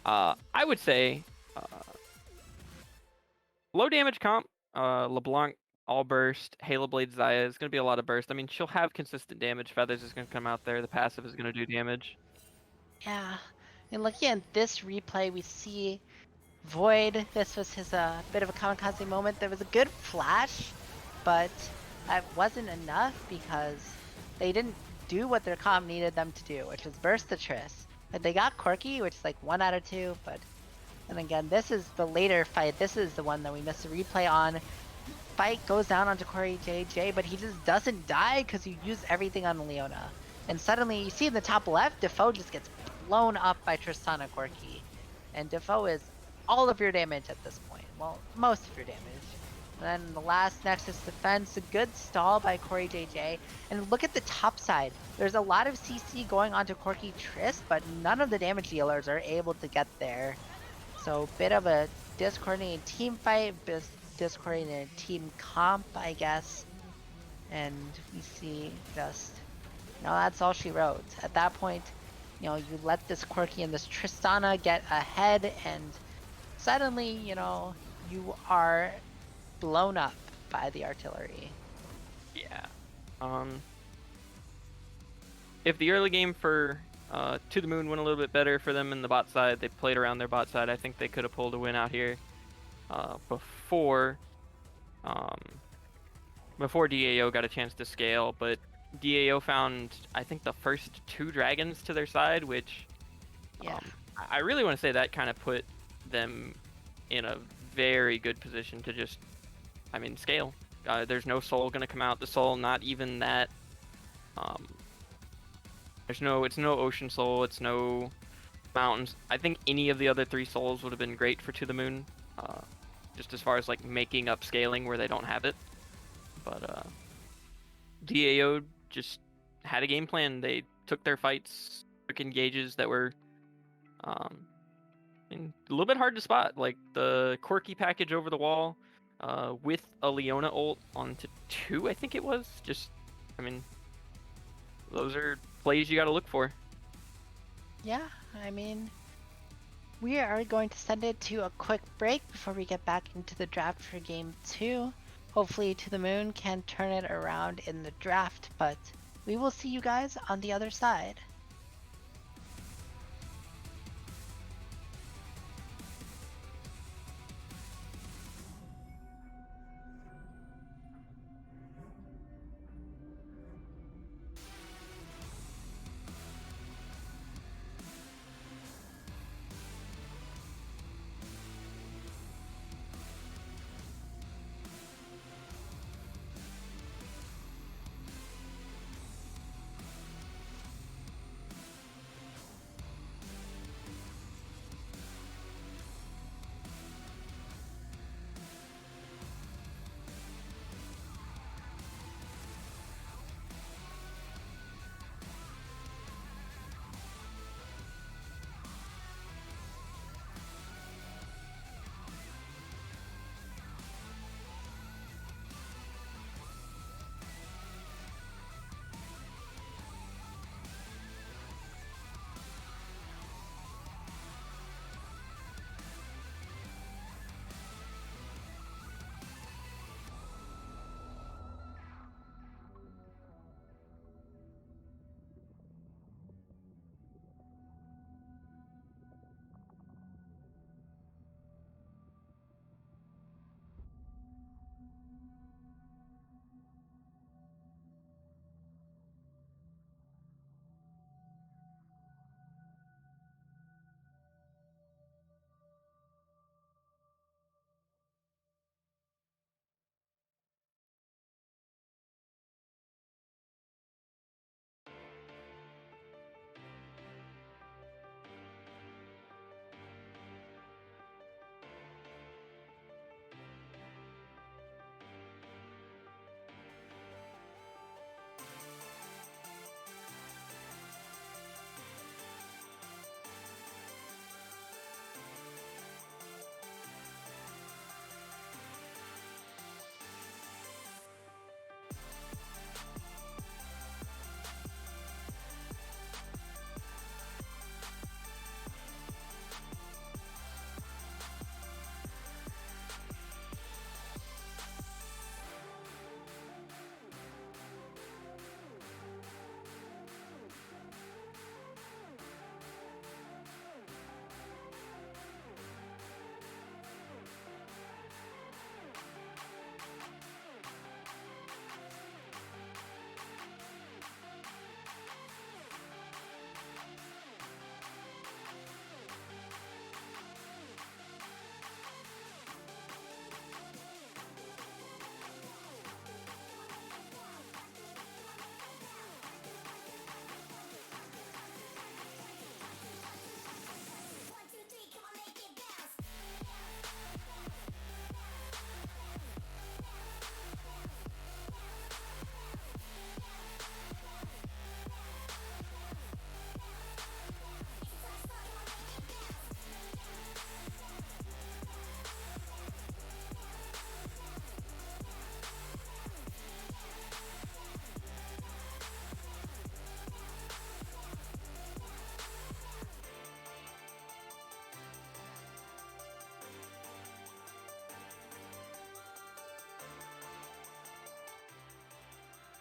I would say low damage comp, LeBlanc, all burst, Halo Blade Xayah is going to be a lot of burst. I mean, she'll have consistent damage. Feathers is going to come out there. The passive is going to do damage. Yeah, and looking at this replay, we see Void. This was his bit of a kamikaze moment. There was a good flash, but that wasn't enough because they didn't do what their comp needed them to do, which was burst the Triss. But they got Corki, which is like 1 out of 2, but and again, this is the later fight. This is the one that we missed the replay on. Fight goes down onto Corey JJ, but he just doesn't die because you use everything on Leona. And suddenly, you see in the top left, Defoe just gets blown up by Tristana Corki. And Defoe is all of your damage at this point. Well, most of your damage. And then the last Nexus defense, a good stall by Corey JJ. And look at the top side. There's a lot of CC going onto Corki Triss, but none of the damage dealers are able to get there. So bit of a discoordinated team fight. Discord in a team comp, I guess. And we see just, that's all she wrote. At that point, you let this Quirky and this Tristana get ahead, and suddenly, you are blown up by the artillery. Yeah. If the early game for To the Moon went a little bit better for them in the bot side, they played around their bot side, I think they could have pulled a win out here before um, before DAO got a chance to scale. But DAO found, I think, the first 2 dragons to their side, which Yeah. I really want to say that kind of put them in a very good position to just, scale. There's no soul going to come out the soul, not even that. Um, it's no ocean soul, it's no mountains. I think any of the other 3 souls would have been great for To the Moon, just as far as like making up scaling where they don't have it. But DAO just had a game plan. They took their fights, took engages that were a little bit hard to spot, like the quirky package over the wall with a Leona ult onto 2, I think it was. Just, those are plays you got to look for. Yeah, we are going to send it to a quick break before we get back into the draft for game 2. Hopefully To the Moon can turn it around in the draft, but we will see you guys on the other side.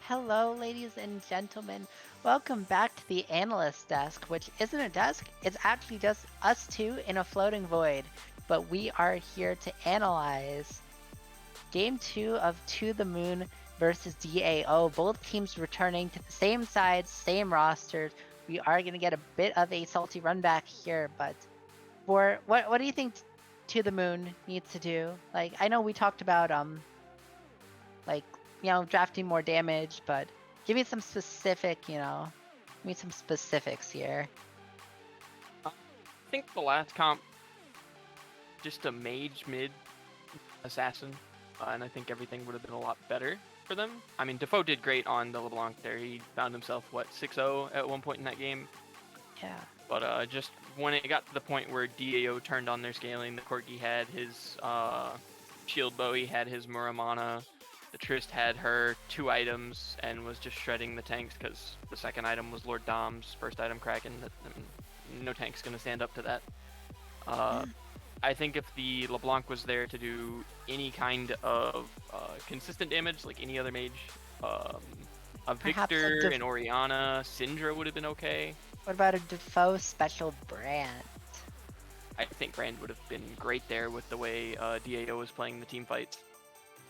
Hello, ladies and gentlemen. Welcome back to the analyst desk, which isn't a desk, it's actually just us two in a floating void. But we are here to analyze game two of To the Moon versus DAO. Both teams returning to the same sides, same rosters. We are going to get a bit of a salty run back here, but for what do you think To the Moon needs to do? Like, I know we talked about like, drafting more damage, but give me some specific, give me some specifics here. I think the last comp, just a mage mid assassin, and I think everything would have been a lot better for them. I mean, Defoe did great on the LeBlanc there. He found himself, 6-0 at one point in that game. Yeah. But just when it got to the point where DAO turned on their scaling, the Corgi had his shield bow, he had his Muramana, the Trist had her 2 items and was just shredding the tanks because the second item was Lord Dom's first item Kraken. No tank's going to stand up to that. I think if the LeBlanc was there to do any kind of consistent damage, like any other mage, a Perhaps Victor, an Oriana, Syndra would have been okay. What about a Defoe special brand? I think Brand would have been great there with the way DAO was playing the team fights.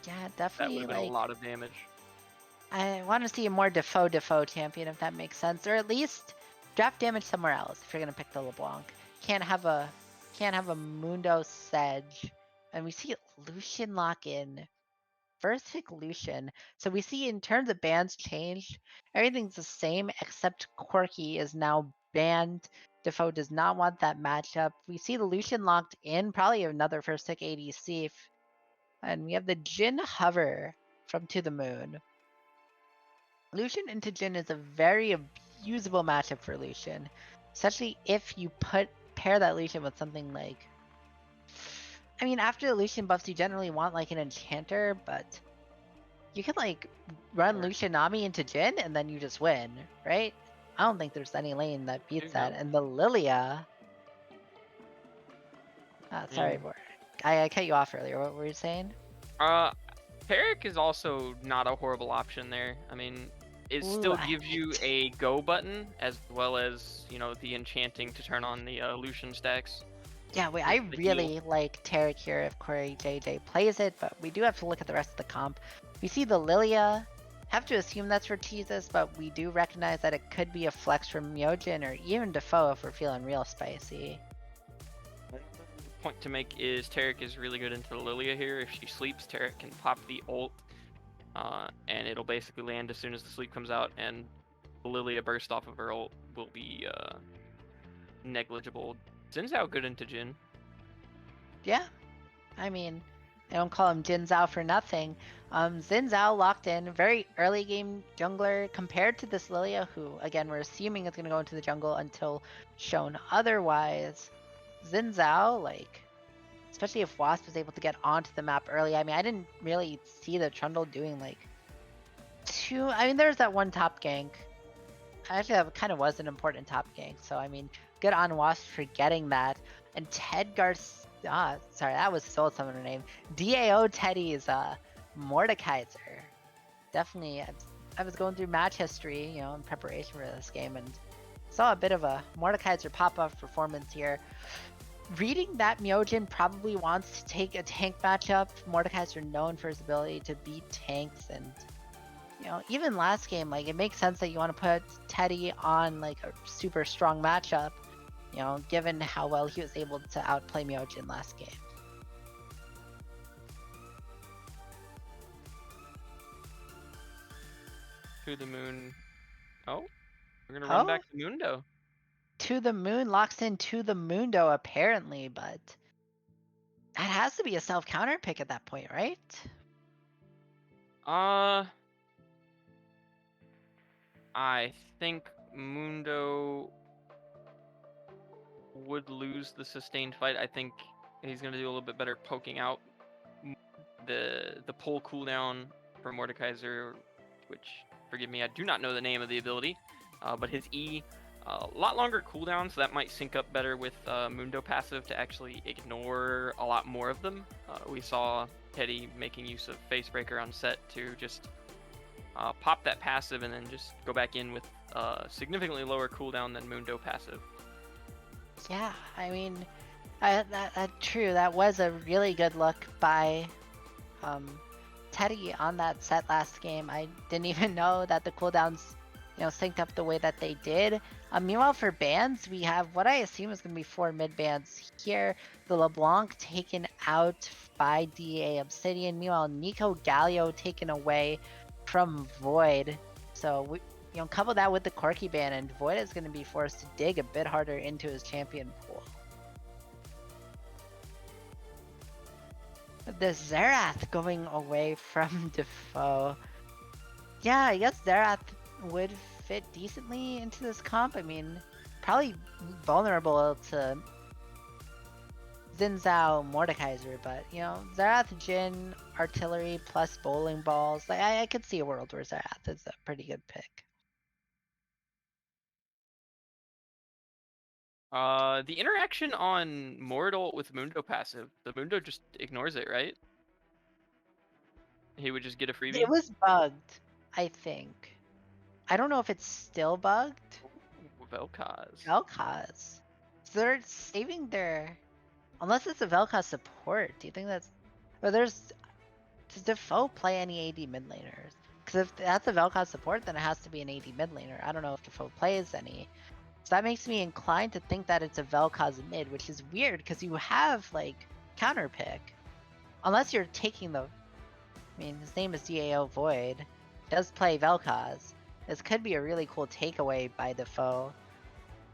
Yeah, That would definitely. have been a lot of damage. I want to see a more Defoe champion, if that makes sense, or at least draft damage somewhere else. If you're gonna pick the LeBlanc, can't have a Mundo Sedge, and we see Lucian lock in. First pick Lucian. So we see in terms of bans changed, everything's the same except Corki is now banned. Defoe does not want that matchup. We see the Lucian locked in, probably another first pick ADC. And we have the Jin Hover from To the Moon. Lucian into Jin is a very abusable matchup for Lucian, especially if you pair that Lucian with something like. I mean, after the Lucian buffs, you generally want like an enchanter, but you can like run Sure. Lucian Nami into Jin and then you just win, right? I don't think there's any lane that beats that. And the Lilia. Sorry, Bor. I cut you off earlier. What were you saying? Peric is also not a horrible option there. I mean, it still gives you a go button as well as, the enchanting to turn on the Lucian stacks. Yeah, wait, I really like Tarek here if Corey JJ plays it, but we do have to look at the rest of the comp. We see the Lilia. Have to assume that's for Jesus, but we do recognize that it could be a flex from Myojin or even Defoe if we're feeling real spicy. Point to make is Tarek is really good into the Lilia here. If she sleeps, Tarek can pop the ult, and it'll basically land as soon as the sleep comes out, and the Lilia burst off of her ult will be negligible. Xin Zhao good into Jin. Yeah, I mean, I don't call him Jin Zhao for nothing. Xin Zhao locked in, very early game jungler compared to this Lilia, who, again, we're assuming is going to go into the jungle until shown otherwise. Xin Zhao, like, especially if Wasp was able to get onto the map early. I mean, I didn't really see the Trundle doing, like, I mean, there's that one top gank. Actually, that kind of was an important top gank, so, I mean, good on Wasp for getting that. And Ted Garcia, sorry, that was Soul Summoner name. DAO Teddy's Mordekaiser. Definitely, I was going through match history, in preparation for this game, and saw a bit of a Mordekaiser pop-up performance here. Reading that Myojin probably wants to take a tank matchup. Mordekaiser known for his ability to beat tanks, and even last game, like, it makes sense that you want to put Teddy on like a super strong matchup, given how well he was able to outplay Myojin last game. To the Moon. Oh, we're gonna run back to Mundo. To the Moon locks in To the Mundo apparently, but that has to be a self counter pick at that point, right? I think Mundo would lose the sustained fight. I think he's gonna do a little bit better poking out the pull cooldown for Mordekaiser, which, forgive me, I do not know the name of the ability, but his E, a lot longer cooldown, so that might sync up better with Mundo passive to actually ignore a lot more of them. We saw Teddy making use of Facebreaker on set to just pop that passive, and then just go back in with significantly lower cooldown than Mundo passive. Yeah, I mean, that true. That was a really good look by um, Teddy on that set last game. I didn't even know that the cooldowns, synced up the way that they did. Meanwhile, for bans, we have what I assume is going to be 4 mid bans here. The LeBlanc taken out by DA Obsidian. Meanwhile, Nico Gallio taken away from Void. So we, couple that with the Corky ban, and Void is going to be forced to dig a bit harder into his champion pool. The Zerath going away from Defoe. Yeah, I guess Zerath would fit decently into this comp. I mean, probably vulnerable to Xin Zhao, Mordekaiser, but Zerath, Jin, Artillery plus bowling balls. Like I could see a world where Zerath is a pretty good pick. The interaction on Mortal with Mundo passive, the Mundo just ignores it, right? He would just get a freebie. It was bugged, I think. I don't know if it's still bugged. Ooh, Vel'Koz. Vel'Koz. So they're saving their, unless it's a Vel'Koz support. Do you think that's? Or does Defoe play any AD mid laners? Because if that's a Vel'Koz support, then it has to be an AD mid laner. I don't know if Defoe plays any. So that makes me inclined to think that it's a Vel'Koz mid, which is weird because you have like counter pick. Unless you're taking the, I mean, his name is DAO Void. Does play Vel'Koz. This could be a really cool takeaway by Defoe,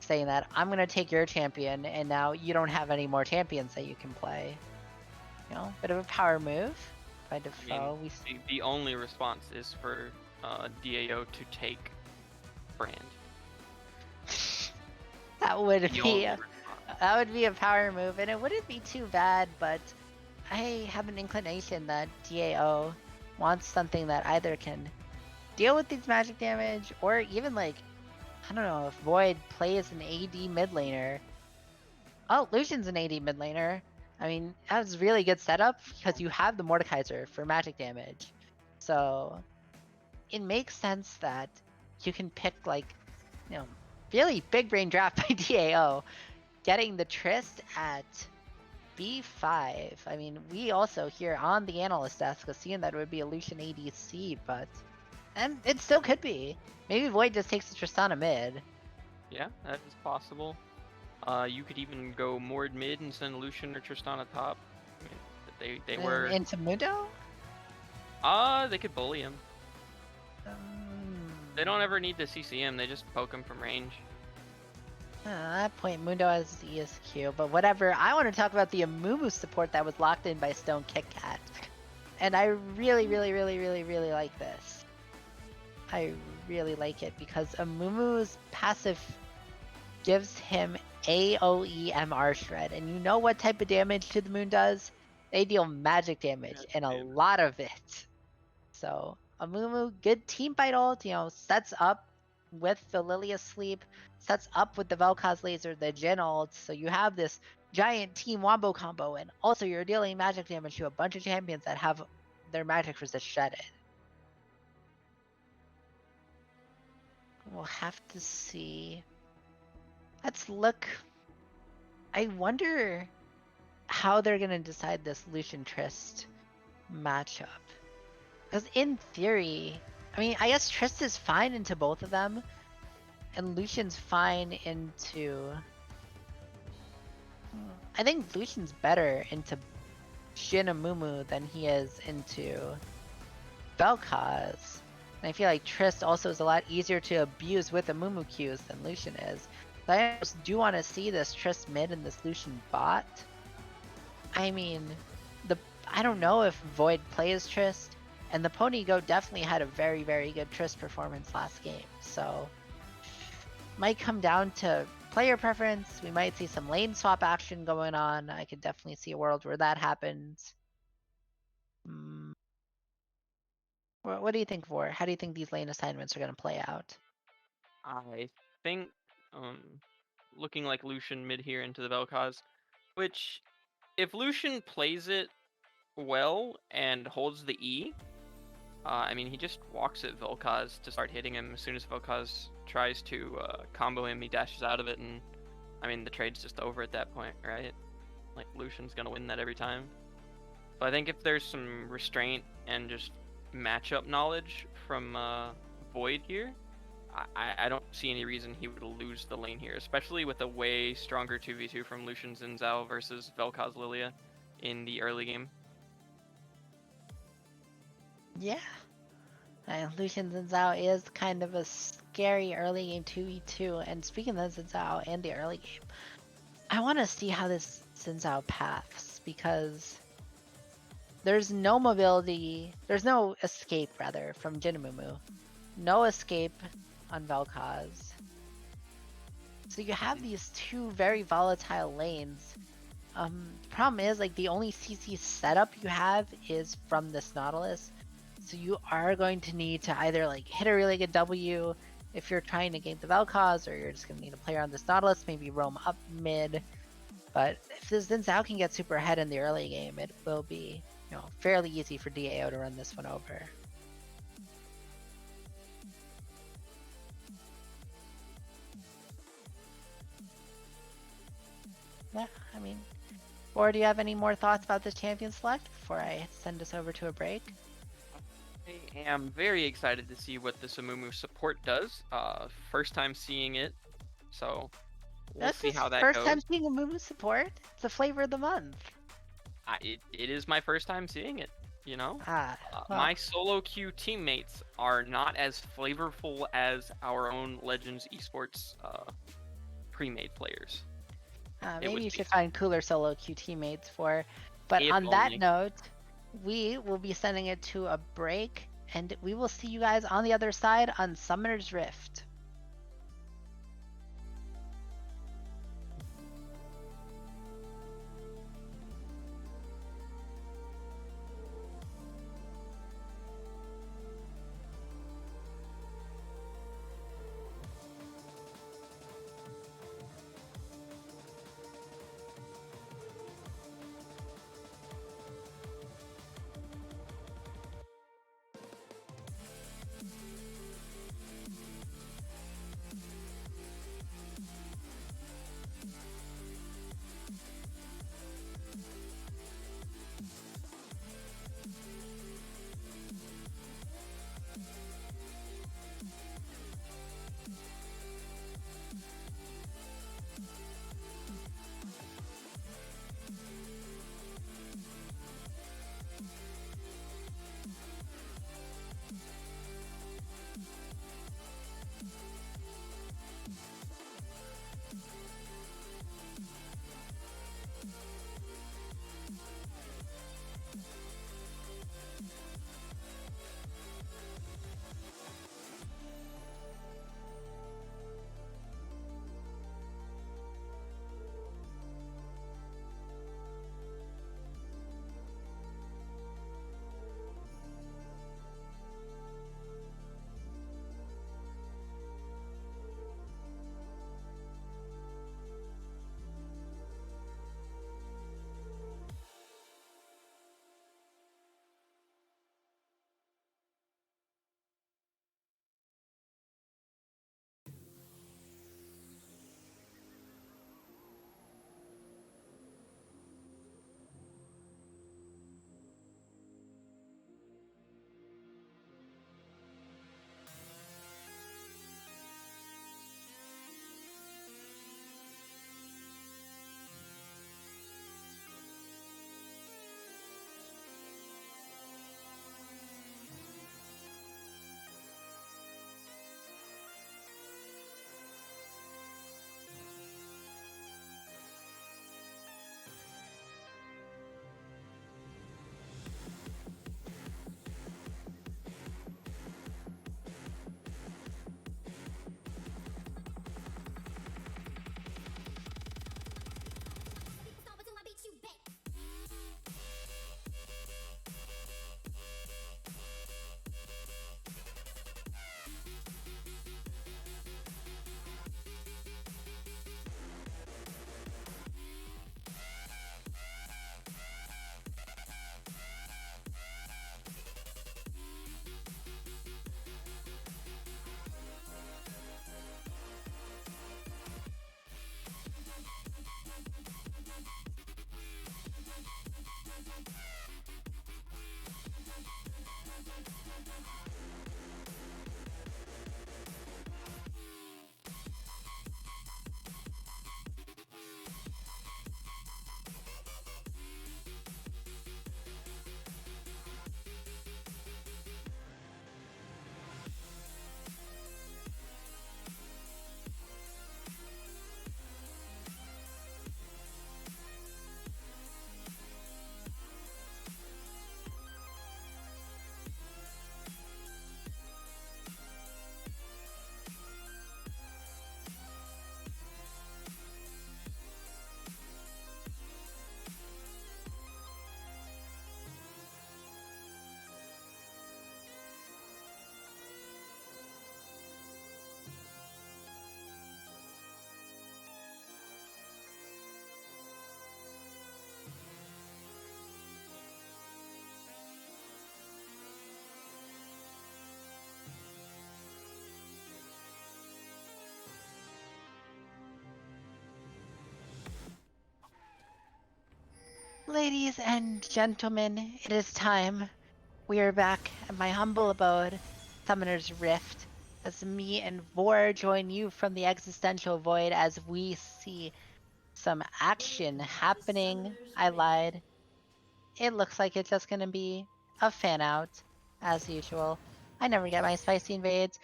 saying that I'm gonna take your champion, and now you don't have any more champions that you can play. Bit of a power move by Defoe. I mean, the only response is for DAO to take Brand. That would be a power move, and it wouldn't be too bad, but I have an inclination that DAO wants something that either can deal with these magic damage, or even like, I don't know, if Void plays an AD mid laner. Oh, Lucian's an AD mid laner. I mean, that was really good setup because you have the Mordekaiser for magic damage. So it makes sense that you can pick like, really big brain draft by DAO, getting the Trist at B5. I mean, we also here on the analyst desk seeing that it would be a Lucian ADC, and it still could be. Maybe Void just takes the Tristana mid. Yeah, that is possible. You could even go Mord mid and send Lucian or Tristana top. I mean, they were into Mundo. They could bully him. They don't ever need to CC him. They just poke him from range. At that point, Mundo has the ESQ, but whatever. I want to talk about the Amumu support that was locked in by Stone KitKat. And I really, really, really, really, really like this. I really like it because Amumu's passive gives him AoE MR Shred. And you know what type of damage to the moon does? They deal magic damage, and a lot of it. So Amumu, good team fight ult, sets up with the Lily Asleep, sets up with the Vel'Koz laser, the Jhin ult. So you have this giant team wombo combo, and also you're dealing magic damage to a bunch of champions that have their magic resist shredded. We'll have to see. Let's look. I wonder how they're gonna decide this Lucian Trist matchup. Because in theory, I mean, I guess Trist is fine into both of them, and Lucian's fine into. I think Lucian's better into Shin Amumu than he is into Vel'Koz. And I feel like Trist also is a lot easier to abuse with Amumu Qs than Lucian is. So I just do want to see this Trist mid and this Lucian bot. I mean, I don't know if Void plays Trist, and the Pony Go definitely had a very, very good Trist performance last game. So might come down to player preference. We might see some lane swap action going on. I could definitely see a world where that happens. What do you think, Vor? How do you think these lane assignments are going to play out? I think looking like Lucian mid here into the Vel'Koz, which if Lucian plays it well and holds the E, I mean, he just walks at Vel'Koz to start hitting him. As soon as Vel'Koz tries to combo him, he dashes out of it, and I mean, the trade's just over at that point, right? Like, Lucian's gonna win that every time. But I think if there's some restraint and just matchup knowledge from Void here, I don't see any reason he would lose the lane here, especially with a way stronger 2v2 from Lucian Xin Zhao versus Vel'Koz Lilia in the early game. Yeah. Lucian Xin Zhao is kind of a scary early game 2v2. And speaking of Xin Zhao and the early game, I want to see how this Xin Zhao paths, because there's no mobility, there's no escape, rather, from Jinamumu. No escape on Vel'Koz. So you have these two very volatile lanes. Problem is, like, the only CC setup you have is from this Nautilus. So you are going to need to either like hit a really good W if you're trying to game the Vel'Koz, or you're just gonna need a player on this Nautilus, maybe roam up mid. But if this Xin Zhao can get super ahead in the early game, it will be, fairly easy for DAO to run this one over. Yeah, I mean, or do you have any more thoughts about this champion select before I send us over to a break? I am very excited to see what the Samumu support does. First time seeing it, so we'll see how that First goes. time seeing a Mumu support? It's the flavor of the month. It is my first time seeing it, you know? Well, My solo queue teammates are not as flavorful as our own Legends Esports Premade players. maybe you should find cooler solo queue teammates for. But If on that only. note, we will be sending it to a break, and we will see you guys on the other side on Summoner's Rift. Ladies and gentlemen, it is time. We are back at my humble abode, Summoner's Rift, as me and Vor join you from the existential void as we see some action happening. I lied. It looks like it's just gonna be a fan out, as usual. I never get my spicy invades.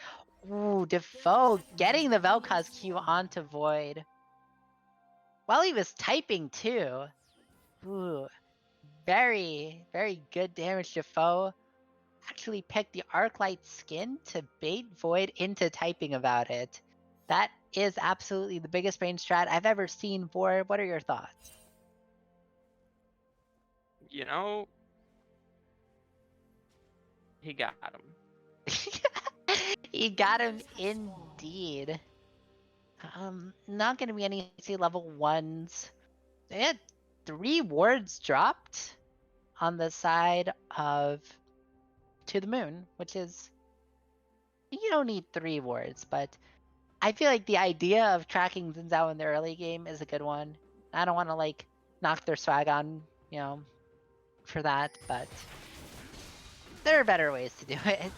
Ooh, Defoe getting the Vel'Koz Q onto Void. While he was typing too. Ooh, very, very good damage Defoe. Actually picked the Arclight skin to bait Void into typing about it. That is absolutely the biggest brain strat I've ever seen. For what are your thoughts? You know, he got him. He got him indeed. Not gonna be any easy level ones. They had 3 wards dropped on the side of To the Moon, which is, you don't need 3 wards, but I feel like the idea of tracking Xin Zhao in the early game is a good one. I don't want to like knock their swag on, for that, but there are better ways to do it.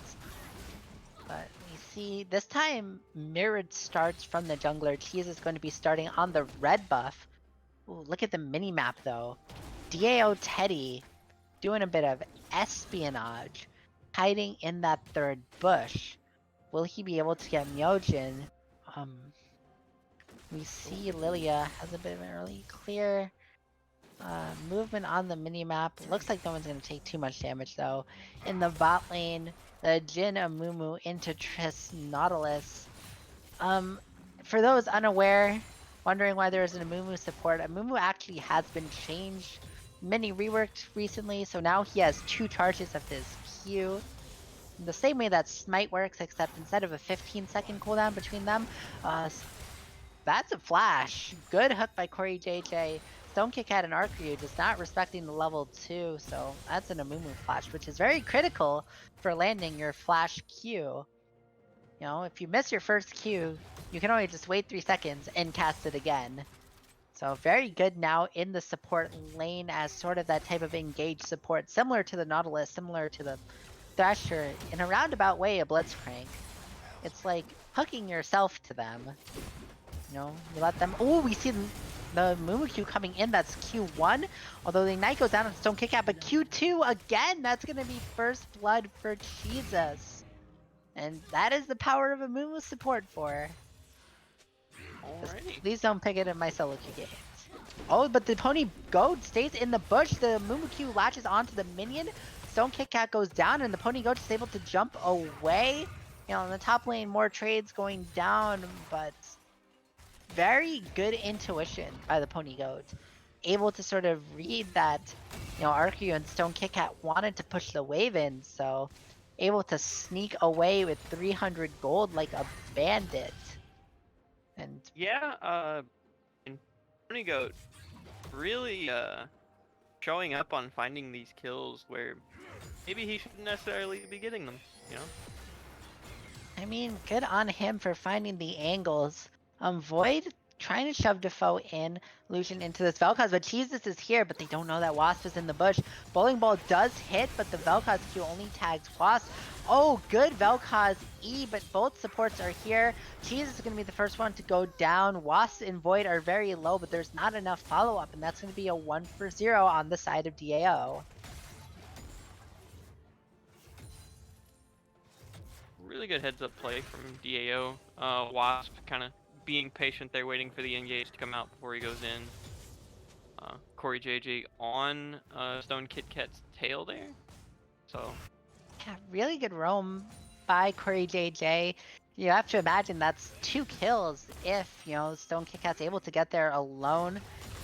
But we see this time mirrored starts from the jungler. Cheese is going to be starting on the red buff. Ooh, look at the mini map though. DAO Teddy doing a bit of espionage, hiding in that third bush. Will he be able to get Myojin? We see Lilia has a bit of an early clear. Movement on the minimap. Looks like no one's going to take too much damage though. In the bot lane, the Jin Amumu into Triss Nautilus. For those unaware, wondering why there is an Amumu support, Amumu actually has been changed, many reworked recently, so now he has 2 charges of his Q. The same way that Smite works, except instead of a 15-second cooldown between them, that's a flash. Good hook by Corey JJ. Stone Kick had an Arcryu, just not respecting the level 2, so that's an Amumu flash, which is very critical for landing your flash Q. If you miss your first Q, you can only just wait 3 seconds and cast it again. So very good now in the support lane as sort of that type of engaged support, similar to the Nautilus, similar to the Thrasher, in a roundabout way, a Blitzcrank. It's like hooking yourself to them. You let them. Oh, we see the Mumikyu coming in. That's Q1. Although the Ignite goes down on Stone Kick Out, but Q2 again. That's gonna be first blood for Jesus, and that is the power of a Mumu support for. Alrighty. Please don't pick it in my solo queue games. Oh, but the Pony Goat stays in the bush. The Mumikyu latches onto the minion. Stone Kick Cat goes down, and the Pony Goat is able to jump away. In the top lane, more trades going down, but very good intuition by the Pony Goat. Able to sort of read that, Arcryu and Stone Kick Cat wanted to push the wave in, so able to sneak away with 300 gold like a bandit. And Yeah, and Pony Goat really showing up on finding these kills where maybe he shouldn't necessarily be getting them, I mean, good on him for finding the angles. Void trying to shove Defoe in, Lucian into this Vel'Koz, but Jesus is here, but they don't know that Wasp is in the bush. Bowling Ball does hit, but the Vel'Koz Q only tags Wasp. Oh, good Vel'Koz E, but both supports are here. Jesus is going to be the first one to go down. Wasp and Void are very low, but there's not enough follow-up, and that's going to be a 1-for-0 on the side of DAO. Really good heads up play from DAO. Wasp kind of being patient there, waiting for the engage to come out before he goes in. Corey JJ on Stone Kit Kat's tail there. So Yeah, really good roam by Corey JJ. You have to imagine that's 2 kills if, Stone Kick Cat's able to get there alone.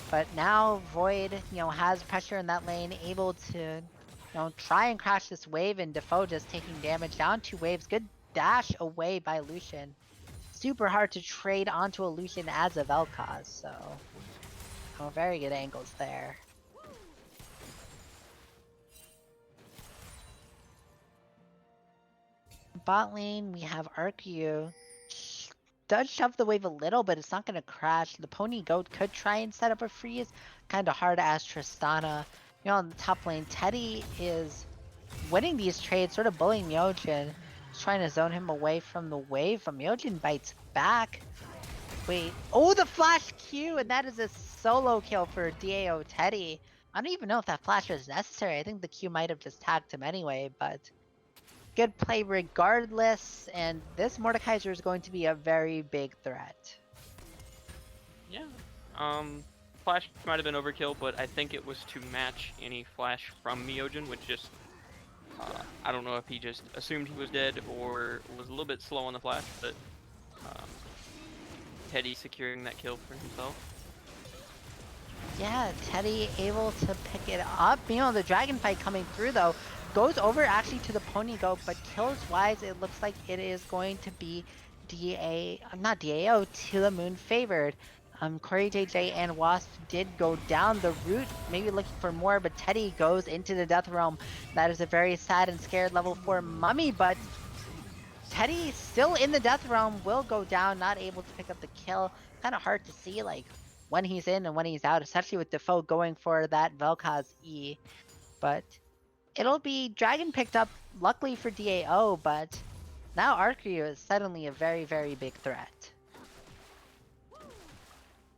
But now Void, has pressure in that lane, able to, try and crash this wave, and Defoe just taking damage down 2 waves. Good dash away by Lucian. Super hard to trade onto a Lucian as a Vel'Koz, so very good angles there. Bot lane, we have Arcryu does shove the wave a little, but it's not going to crash. The Pony Goat could try and set up a freeze. Kind of hard to ask Tristana. You know, on the top lane, Teddy is winning these trades, sort of bullying Myojin. He's trying to zone him away from the wave, but Myojin bites back. Wait. Oh, the flash Q, and that is a solo kill for DAO Teddy. I don't even know if that flash was necessary. I think the Q might have just tagged him anyway, but good play regardless. And this Mordekaiser is going to be a very big threat. Yeah. Flash might have been overkill, but I think it was to match any flash from Myojin, which just I don't know if he just assumed he was dead or was a little bit slow on the flash, but um, Teddy securing that kill for himself. Yeah, Teddy able to pick it up. You know, the dragon fight coming through though goes over actually to the Pony Goat, but kills wise, it looks like it is going to be not DAO, To the Moon favored. Corey JJ and Wasp did go down the route, maybe looking for more, but Teddy goes into the Death Realm. That is a very sad and scared level 4 Mummy, but Teddy still in the Death Realm will go down, not able to pick up the kill. Kind of hard to see, like, when he's in and when he's out, especially with Defoe going for that Vel'Koz E. But it'll be Dragon picked up, luckily for DAO, but now Arcreo is suddenly a very, very big threat.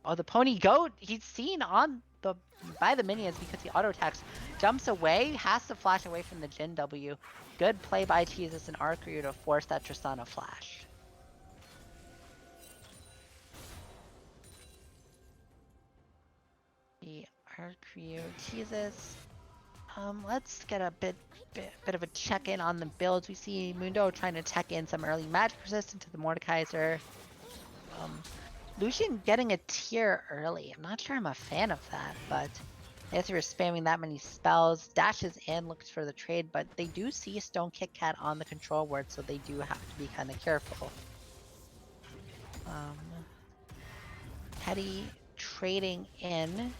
Oh, the Pony Goat, he's seen on the by the minions because he auto attacks. Jumps away, has to flash away from the Jin W. Good play by Jesus and Arcreo to force that Tristana flash. The Arcreo Jesus. Let's get a bit of a check-in on the builds. We see Mundo trying to tech in some early magic resistance to the Mordekaiser. Lucian getting a tier early. I'm not sure I'm a fan of that, but I guess they were spamming that many spells. Dashes in, looks for the trade, but they do see Stone Kit Kat on the control ward, so they do have to be kind of careful. Teddy trading in.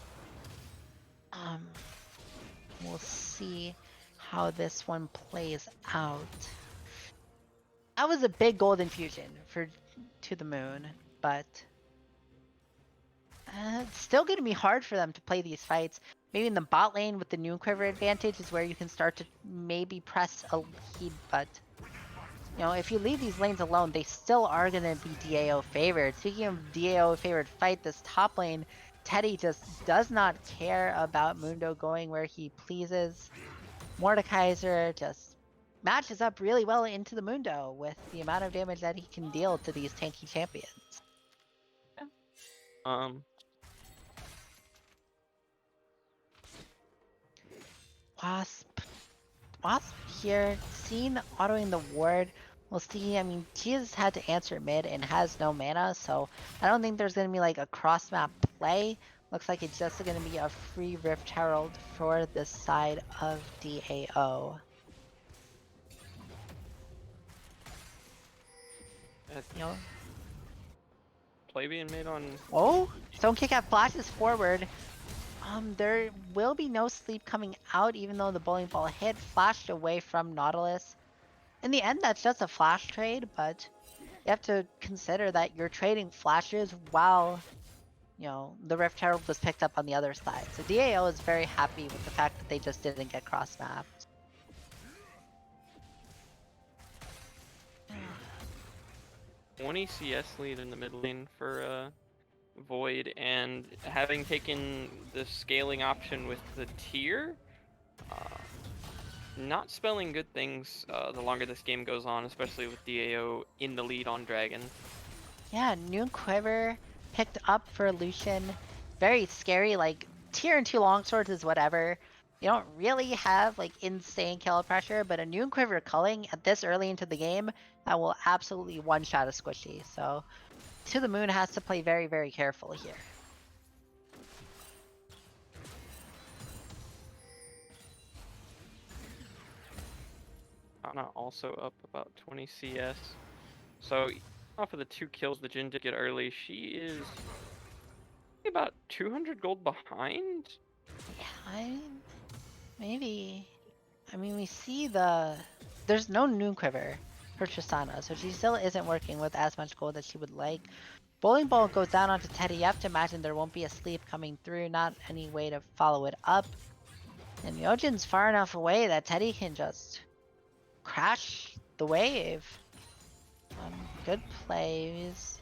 We'll see how this one plays out. That was a big golden fusion for To the Moon, but it's still going to be hard for them to play these fights. Maybe in the bot lane with the Noon Quiver advantage is where you can start to maybe press a lead, but you know, if you leave these lanes alone, they still are going to be DAO favored. Speaking of DAO favored fight, this top lane, Teddy just does not care about Mundo going where he pleases. Mordekaiser just matches up really well into the Mundo with the amount of damage that he can deal to these tanky champions. Wasp here, seen autoing the ward. We'll see. I mean, Jesus had to answer mid and has no mana, so I don't think there's going to be like a cross map play. Looks like it's just going to be a free Rift Herald for the side of DAO. You know, Play being made on. oh, Stone Kick Cat flashes forward. There will be no sleep coming out, even though the bowling ball hit, flashed away from Nautilus. In the end, that's just a flash trade, but you have to consider that you're trading flashes while, you know, the Rift Herald was picked up on the other side. So DAO is very happy with the fact that they just didn't get cross-mapped. 20 CS lead in the mid lane for Void, and having taken the scaling option with the tier, not spelling good things the longer this game goes on, especially with DAO in the lead on Dragon. Yeah, Noon Quiver picked up for Lucian. Very scary, like, tier and 2 longswords is whatever. You don't really have, like, insane kill pressure, but a Noon Quiver culling at this early into the game, that will absolutely one-shot a squishy. So, To the Moon has to play very, very careful here. Ana also up about 20 CS. So off of the 2 kills the Jin did get early, she is about 200 gold behind. Yeah, maybe. I mean, we see there's no Noon Quiver. her Tristana, so she still isn't working with as much gold as she would like. Bowling Ball goes down onto Teddy. You have to imagine there won't be a sleep coming through, not any way to follow it up. And Yojin's far enough away that Teddy can just crash the wave. Good plays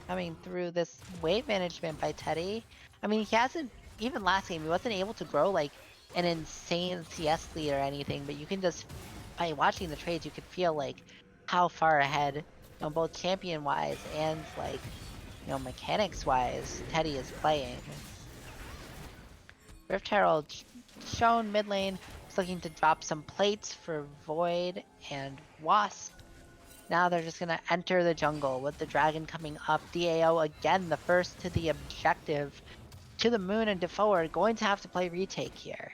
coming through this wave management by Teddy. I mean, he hasn't, even last game, he wasn't able to grow like an insane CS lead or anything, but you can just, by watching the trades, you could feel like how far ahead, both champion wise and like, mechanics wise, Teddy is playing. Rift Herald shown mid lane, is looking to drop some plates for Void and Wasp. Now they're just gonna enter the jungle with the dragon coming up. DAO again, the first to the objective. To the moon and Defoe are going to have to play retake here.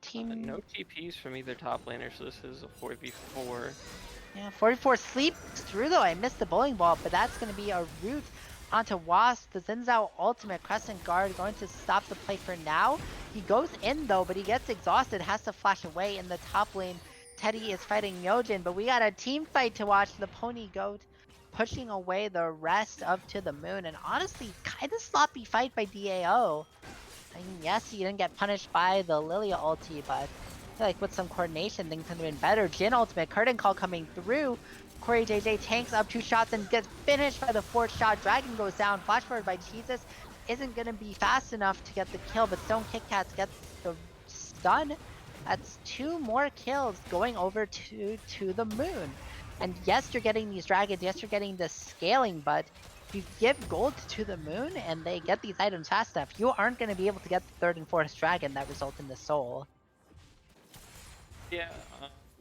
Team. No TPs from either top laner, so this is a 4v4. Yeah, 44 sleep through though. I missed the bowling ball, but that's gonna be a route onto Wasp. The Zinzao ultimate Crescent Guard going to stop the play for now. He goes in though, but he gets exhausted, has to flash away in the top lane. Teddy is fighting Yojin, but we got a team fight to watch. The Pony Goat pushing away the rest of To the Moon, and honestly, kind of sloppy fight by DAO. I mean, yes, he didn't get punished by the Lilia ulti, but I feel like with some coordination, things could have been better. Jin ultimate, curtain call coming through. Corey JJ tanks up 2 shots and gets finished by the 4th shot. Dragon goes down. Flash forward by Jesus isn't going to be fast enough to get the kill, but Stone Kit Kats gets the stun. That's 2 more kills going over to the moon. And yes, you're getting these dragons. Yes, you're getting the scaling, but if you give gold to the moon and they get these items fast enough, you aren't going to be able to get the 3rd and 4th dragon that result in the soul. Yeah,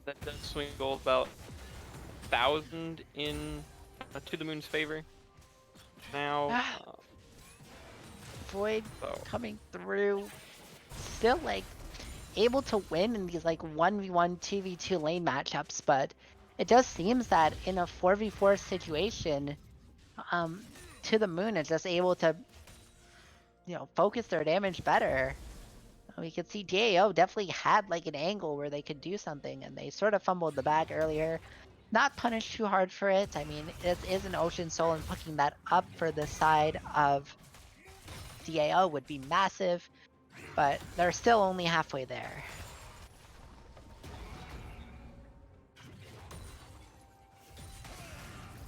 that does swing gold about 1,000 in To the Moon's favor. Now, Void coming through, still like able to win in these like 1v1, 2v2 lane matchups, but it just seems that in a 4v4 situation, To the Moon is just able to, focus their damage better. We could see DAO definitely had like an angle where they could do something, and they sort of fumbled the bag earlier. Not punished too hard for it. I mean, it is an Ocean Soul, and picking that up for the side of DAO would be massive, but they're still only halfway there.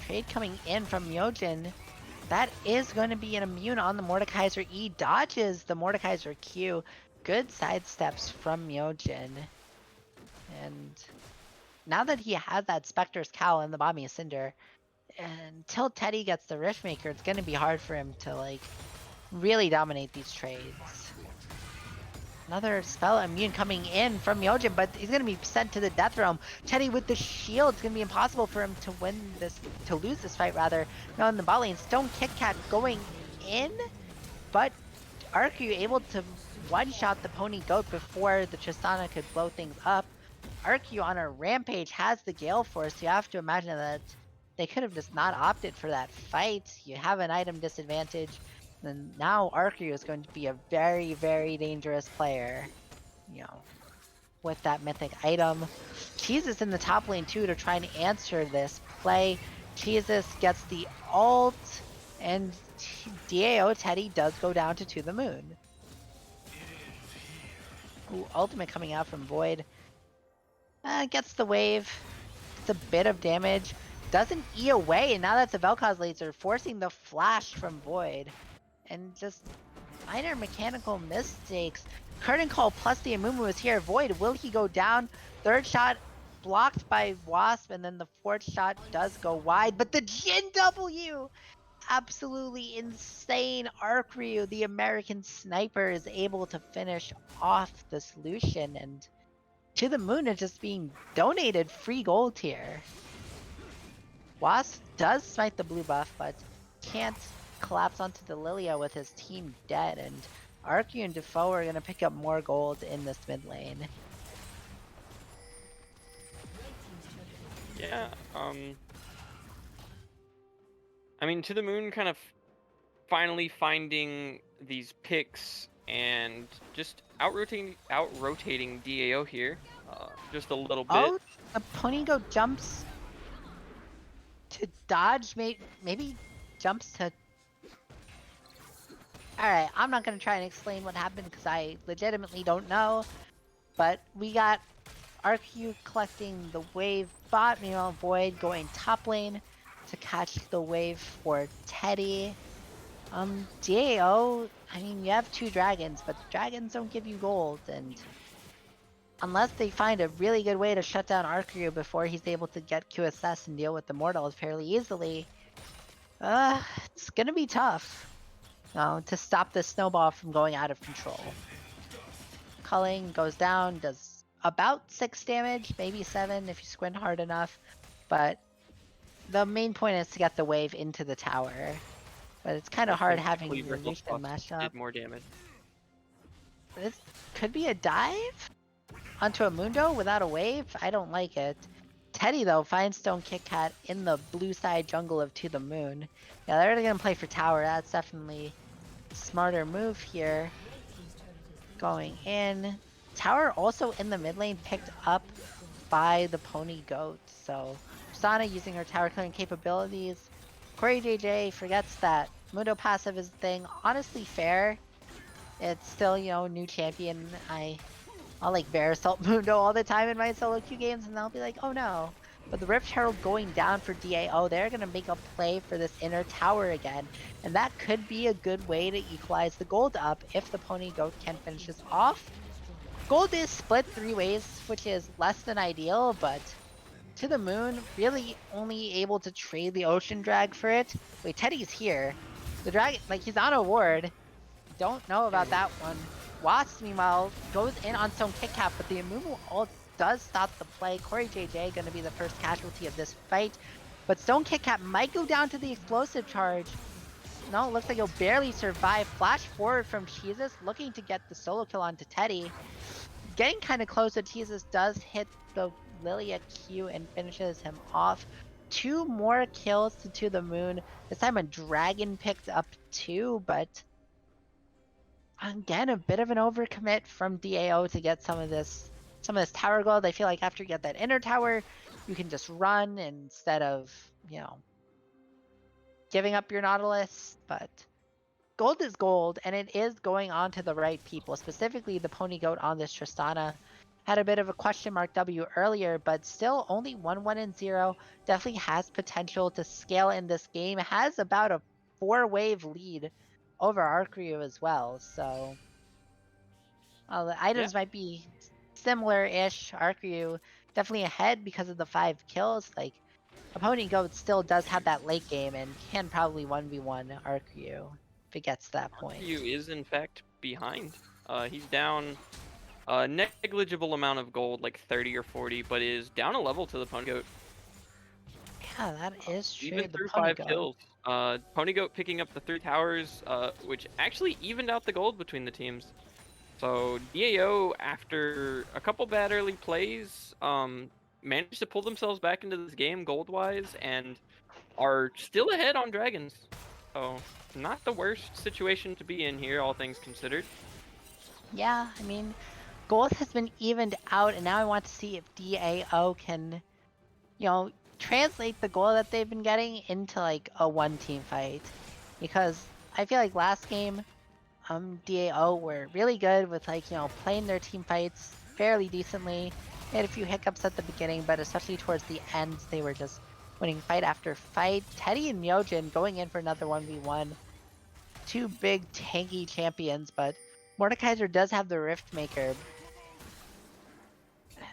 Trade coming in from Yojin. That is going to be an immune on the Mordekaiser E. Dodges the Mordekaiser Q. Good sidesteps from Yojin. And now that he has that Spectre's Cowl and the Bami Cinder, until Teddy gets the Riftmaker, it's going to be hard for him to like really dominate these trades. Another spell immune coming in from Yojin, but he's going to be sent to the Death Realm. Teddy with the shield, it's going to be impossible for him to win this, to lose this fight rather. Now in the bot lane, Stone Kit Kat going in, but Arcu able to one-shot the Pony Goat before the Tristana could blow things up. Arcu on a rampage has the Gale Force. You have to imagine that they could have just not opted for that fight. You have an item disadvantage. And now Arcu is going to be a very, very dangerous player, with that mythic item. Jesus in the top lane too to try and answer this play. Jesus gets the ult, and DAO Teddy does go down to the moon. Ooh, ultimate coming out from Void. Gets the wave. It's a bit of damage. Doesn't E away, and now that's a Vel'Koz laser, forcing the flash from Void. And just minor mechanical mistakes. Curtain call plus the Amumu is here. Void, will he go down? 3rd shot blocked by Wasp, and then the 4th shot does go wide. But the Jin W! Absolutely insane. Arc-Ryu, the American sniper, is able to finish off the solution, and To the Moon is just being donated free gold here. Wasp does smite the blue buff, but can't collapse onto the Lilia with his team dead, and Arcu and Defoe are going to pick up more gold in this mid lane. Yeah, I mean, To the Moon kind of finally finding these picks and just out-rotating DAO here, just a little bit. Oh, the pony goat jumps to dodge, maybe jumps to... Alright, I'm not gonna try and explain what happened because I legitimately don't know. But we got RQ collecting the wave bot, meanwhile Void going top lane to catch the wave for Teddy. DAO, I mean, you have 2 dragons, but dragons don't give you gold, and unless they find a really good way to shut down Arcrew before he's able to get QSS and deal with the Mortals fairly easily, it's gonna be tough to stop this snowball from going out of control. Culling goes down, does about 6 damage, maybe 7 if you squint hard enough, but the main point is to get the wave into the tower. But it's kind of hard having your Cleaver Lucian mashed up. did more damage. This could be a dive onto a Mundo without a wave. I don't like it. Teddy, though, finds Stone Kit Kat in the blue side jungle of To the Moon. Yeah, they're going to play for tower. That's definitely a smarter move here. Going in. Tower also in the mid lane picked up by the Pony Goat. So, Sana using her tower clearing capabilities. Corey JJ forgets that Mundo passive is the thing. Honestly fair. It's still, you know, new champion. I'll like bear assault Mundo all the time in my solo queue games and I'll be like, oh no. But the Rift Herald going down for DAO, they're going to make a play for this inner tower again. And that could be a good way to equalize the gold up if the Pony Goat can finish this off. Gold is split 3 ways, which is less than ideal, but To the Moon really only able to trade the Ocean Drag for it. Wait, Teddy's here. The dragon, like, he's on a ward. Don't know about that one. Wasp, meanwhile, goes in on Stone Kit Kat, but the Amumu ult does stop the play. Corey JJ gonna be the first casualty of this fight. But Stone Kit Kat might go down to the explosive charge. No, it looks like he'll barely survive. Flash forward from Jesus, looking to get the solo kill onto Teddy. Getting kind of close, but Jesus does hit the Lilia Q and finishes him off. 2 more kills to the Moon. This time a dragon picked up 2, but again, a bit of an overcommit from DAO to get some of this tower gold. I feel like after you get that inner tower, you can just run instead of, you know, giving up your Nautilus. But gold is gold, and it is going on to the right people, specifically the Pony Goat on this Tristana. Had a bit of a question mark W earlier, but still only 1-1-0. Definitely has potential to scale in this game. Has about a 4-wave lead over Arcreo as well, so the items might be similar-ish. Arcreo definitely ahead because of the 5 kills. Like, Opponent Goat still does have that late game and can probably 1v1 Arcreo if it gets to that point. Ryu is in fact behind. He's down a negligible amount of gold, like 30 or 40, but is down a level to the Pony Goat. Yeah, that is true. Even The through Pony 5 Goat. kills. Pony Goat picking up the 3 towers, which actually evened out the gold between the teams. So DAO, after a couple bad early plays, managed to pull themselves back into this game gold-wise and are still ahead on dragons. So not the worst situation to be in here, all things considered. Yeah, I mean, gold has been evened out, and now I want to see if DAO can, you know, translate the goal that they've been getting into like a 1-team fight. Because I feel like last game, DAO were really good with, like, you know, playing their team fights fairly decently. They had a few hiccups at the beginning, but especially towards the end, they were just winning fight after fight. Teddy and Myojin going in for another 1v1. 2 big tanky champions, but Mordekaiser does have the Rift Maker,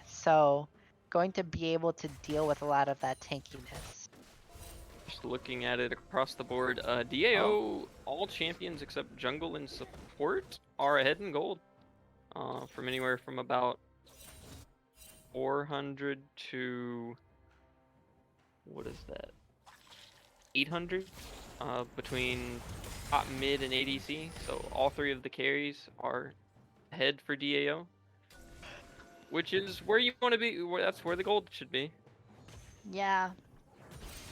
so going to be able to deal with a lot of that tankiness. Just looking at it across the board, DAO, all champions except jungle and support are ahead in gold. From anywhere from about 400 to, what is that, 800 between top, mid, and ADC. So all 3 of the carries are ahead for DAO, which is where you want to be. That's where the gold should be. Yeah,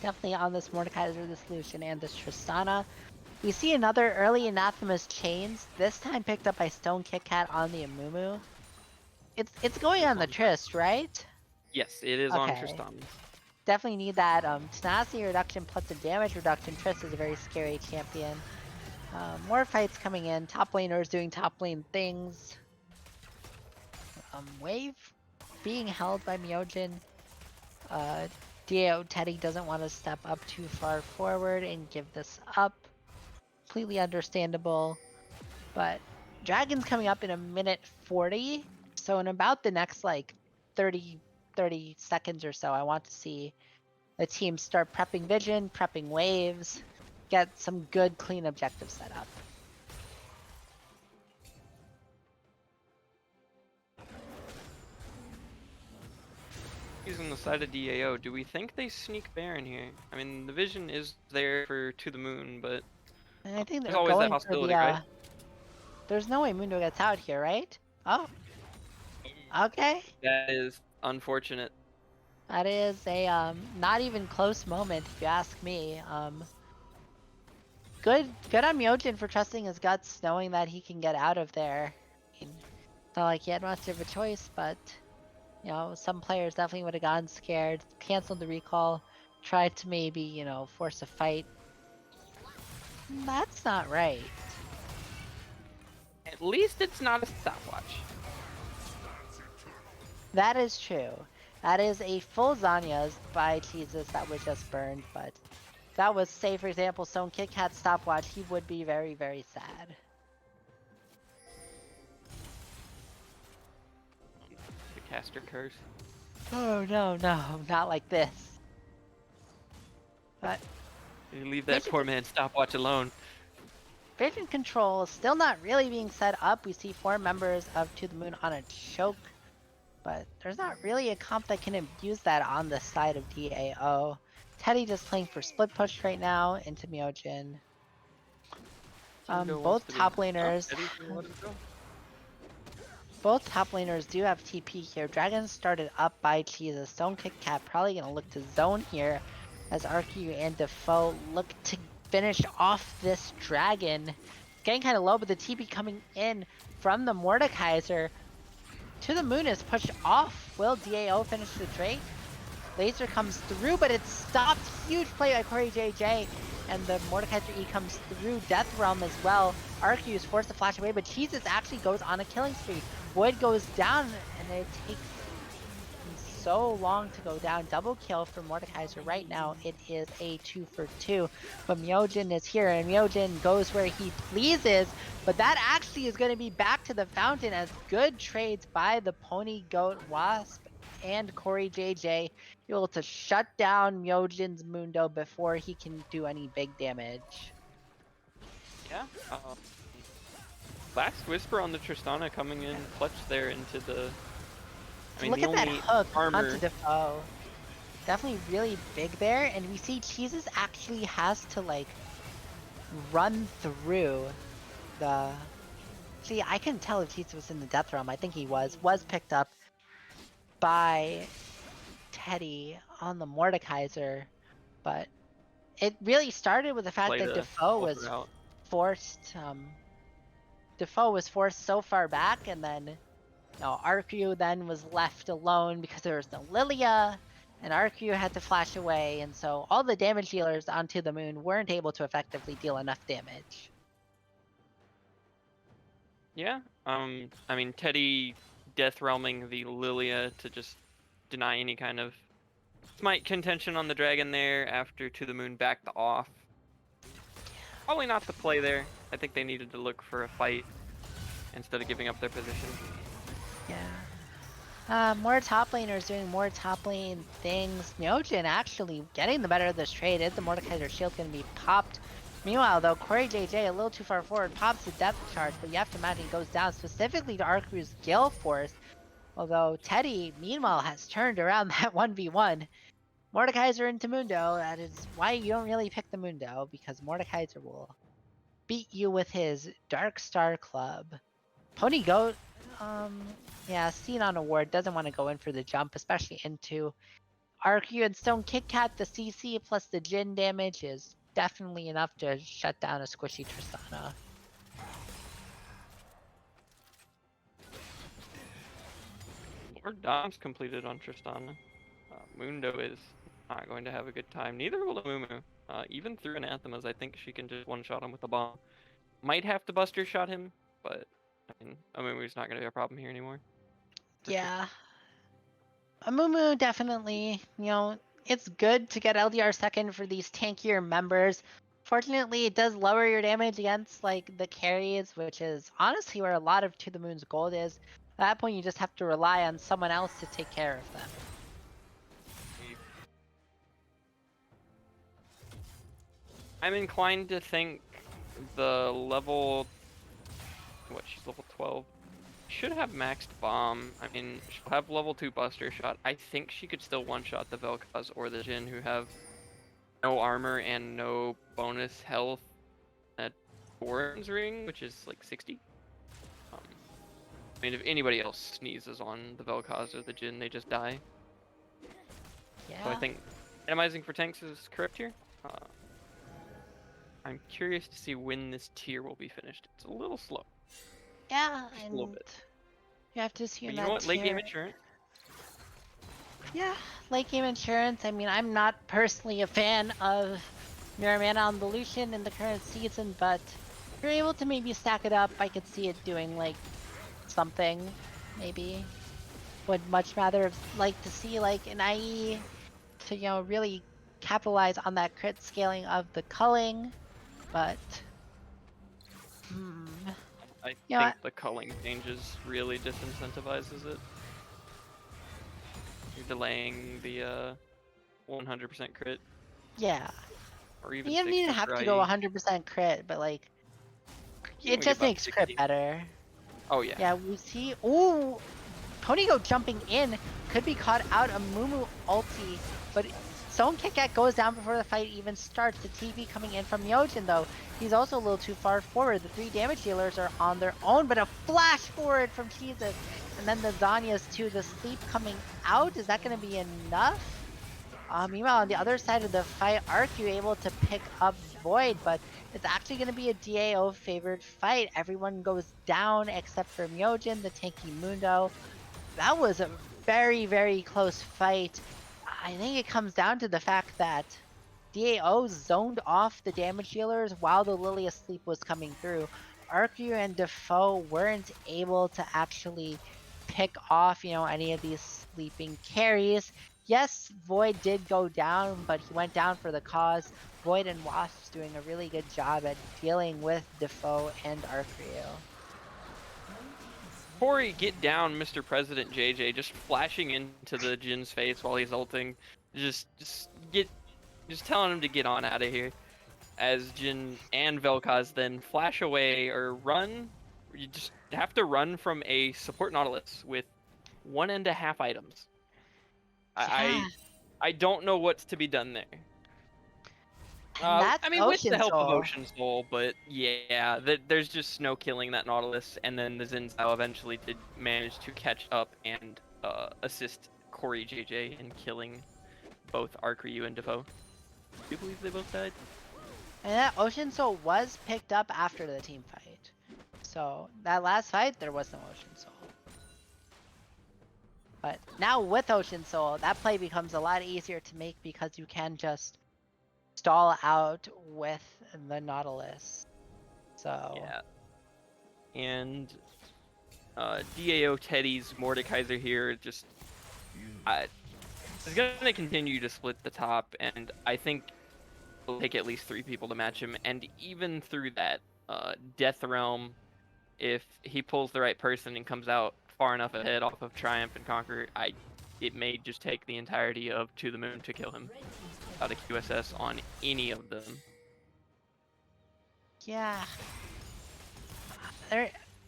definitely on this Mordekaiser, this Lucian, and this Tristana. We see another early Anathema's Chains, this time picked up by Stone Kit Kat on the Amumu. It's going Is on the on Trist, right? Yes, it is on Okay. Tristan. Definitely need that tenacity reduction plus the damage reduction. Trist is a very scary champion. More fights coming in. Top laners doing top lane things. Wave being held by Myojin. DAO Teddy doesn't want to step up too far forward and give this up. Completely understandable. But Dragon's coming up in a minute 40. So in about the next like 30 seconds or so, I want to see the team start prepping vision, prepping waves, get some good clean objectives set up. Using the side of DAO, do we think they sneak Baron here? I mean, the vision is there for To the Moon, but And I think there's they're always that going for possibility, right? the there's no way Mundo gets out here, right? Oh, okay. That is unfortunate. That is a not even close moment if you ask me. Good on Myojin for trusting his guts, knowing that he can get out of there. I mean, it's not like he had much of a choice, but you know, some players definitely would have gotten scared, canceled the recall, tried to maybe, you know, force a fight. That's not right. At least it's not a stopwatch. That is true. That is a full Zanya's by Jesus that was just burned, but if that was, say, for example, Stone Kit Kat stopwatch, he would be very, very sad. The caster curse. Oh no, not like this. But You leave that vision, poor man stopwatch alone. vision control is still not really being set up. We see 4 members of To the Moon on a choke, but there's not really a comp that can abuse that on the side of DAO. Teddy just playing for split push right now into Myojin. Mundo wants Both to be. top Oh, laners Eddie's gonna let him go. Both top laners do have TP here. Dragon started up by Jesus. Stone Kit Kat probably going to look to zone here as Arcu and Defoe look to finish off this Dragon. Getting kind of low, but the TP coming in from the Mordekaiser. To the Moon is pushed off. Will DAO finish the Drake? Laser comes through, but it's stopped. Huge play by Corey JJ. And the Mordekaiser E comes through. Death Realm as well. Arcu is forced to flash away, but Jesus actually goes on a killing spree. Void goes down, and it takes so long to go down. Double kill for Mordekaiser. Right now, it is a 2 for 2. But Myojin is here, and Myojin goes where he pleases. But that actually is going to be back to the fountain as good trades by the Pony Goat Wasp and Corey JJ, able to shut down Myojin's Mundo before he can do any big damage. Yeah. Last Whisper on the Tristana coming in clutch there into the. I mean, Look the at that only hook armor. onto Defoe. Definitely really big there, and we see Jesus actually has to like run through the. See, I couldn't tell if Jesus was in the death realm. I think he was picked up by Teddy on the Mordekaiser, but it really started with the fact Play that to Defoe help was her out. forced. Defoe was forced so far back, and then Arcu then was left alone because there was no Lilia, and Arcu had to flash away, and so all the damage dealers onto the Moon weren't able to effectively deal enough damage. Yeah. I mean, Teddy death realming the Lilia to just deny any kind of smite contention on the dragon there after To the Moon backed off. Probably not the play there. I think they needed to look for a fight instead of giving up their position. Yeah. More top laners doing more top lane things. Myojin actually getting the better of this trade. Is the Mordekaiser shield going to be popped? Meanwhile, though, Corey JJ a little too far forward pops the depth charge, but you have to imagine he goes down specifically to Arcu's Gale Force. Although Teddy, meanwhile, has turned around that 1v1. Mordekaiser into Mundo. That is why you don't really pick the Mundo, because Mordekaiser will beat you with his Dark Star Club. Pony Goat, yeah, seen on a ward, doesn't want to go in for the jump, especially into Arcu and Stone Kit Kat. The CC plus the Jin damage is definitely enough to shut down a squishy Tristana. Lord Dom's completed on Tristana. Mundo is not going to have a good time. Neither will Amumu. Even through Anathemas, I think she can just one-shot him with a bomb. Might have to Buster Shot him, but I mean, Amumu's not going to be a problem here anymore. Yeah. Amumu definitely, it's good to get LDR second for these tankier members. Fortunately, it does lower your damage against like the carries, which is honestly where a lot of To the Moon's gold is. At that point, you just have to rely on someone else to take care of them. I'm inclined to think the level... What, she's level 12? Should have maxed bomb. I mean, she'll have level 2 Buster Shot. I think she could still one-shot the Vel'Koz or the Jhin, who have no armor and no bonus health at Orin's Ring, which is like 60. I mean, if anybody else sneezes on the Vel'Koz or the Jhin, they just die. Yeah. So I think minimizing for tanks is correct here. I'm curious to see when this tier will be finished. It's a little slow. Yeah, Just and a little bit. you have to see But in you know that what? Late game tier. insurance. Yeah, late game insurance. I mean, I'm not personally a fan of Mirror Mana on the Lucian in the current season, but if you're able to maybe stack it up, I could see it doing like something, maybe. Would much rather have liked to see like an IE to, really capitalize on that crit scaling of the culling, but I you know think what? the culling changes really disincentivizes it. You're delaying the 100% crit, Yeah. or even You don't 60 even have for to go IE. 100% crit, but like it We get just about makes crit 60. better. Oh yeah. Yeah, we see. Ooh, Ponygo jumping in could be caught out a Mumu ulti, but Stone Kick goes down before the fight even starts. The TV coming in from Yojin though. He's also a little too far forward. The 3 damage dealers are on their own, but a flash forward from Jesus. And then the Zanyas too. The sleep coming out. Is that going to be enough? Meanwhile, on the other side of the fight, Arcu able to pick up Void, but it's actually going to be a DAO favored fight. Everyone goes down except for Myojin, the tanky Mundo. That was a very, very close fight. I think it comes down to the fact that DAO zoned off the damage dealers while the Lily Asleep was coming through. Arcu and Defoe weren't able to actually pick off, any of these sleeping carries. Yes, Void did go down, but he went down for the cause. Void and Wasp's doing a really good job at dealing with Defoe and Arcu. Corey, get down, Mr. President JJ, just flashing into the Jin's face while he's ulting. Just telling him to get on out of here. As Jin and Vel'Koz then flash away or run. You just have to run from a support Nautilus with 1.5 items. Yeah. I don't know what's to be done there. And that's I mean, with the Ocean help of Soul. Ocean Soul, but yeah, there's just no killing that Nautilus, and then the Zinzao eventually did manage to catch up and assist Corey JJ in killing both Arkryu and Defoe. Do you believe they both died? And that Ocean Soul was picked up after the team fight. So that last fight, there was no Ocean Soul. But now with Ocean Soul, that play becomes a lot easier to make because you can just stall out with the Nautilus. So Yeah. And DAO Teddy's Mordekaiser here just is going to continue to split the top, and I think it'll take at least 3 people to match him. And even through that, Death Realm, if he pulls the right person and comes out far enough ahead off of Triumph and Conquer, it may just take the entirety of To the Moon to kill him out of QSS on any of them. yeah,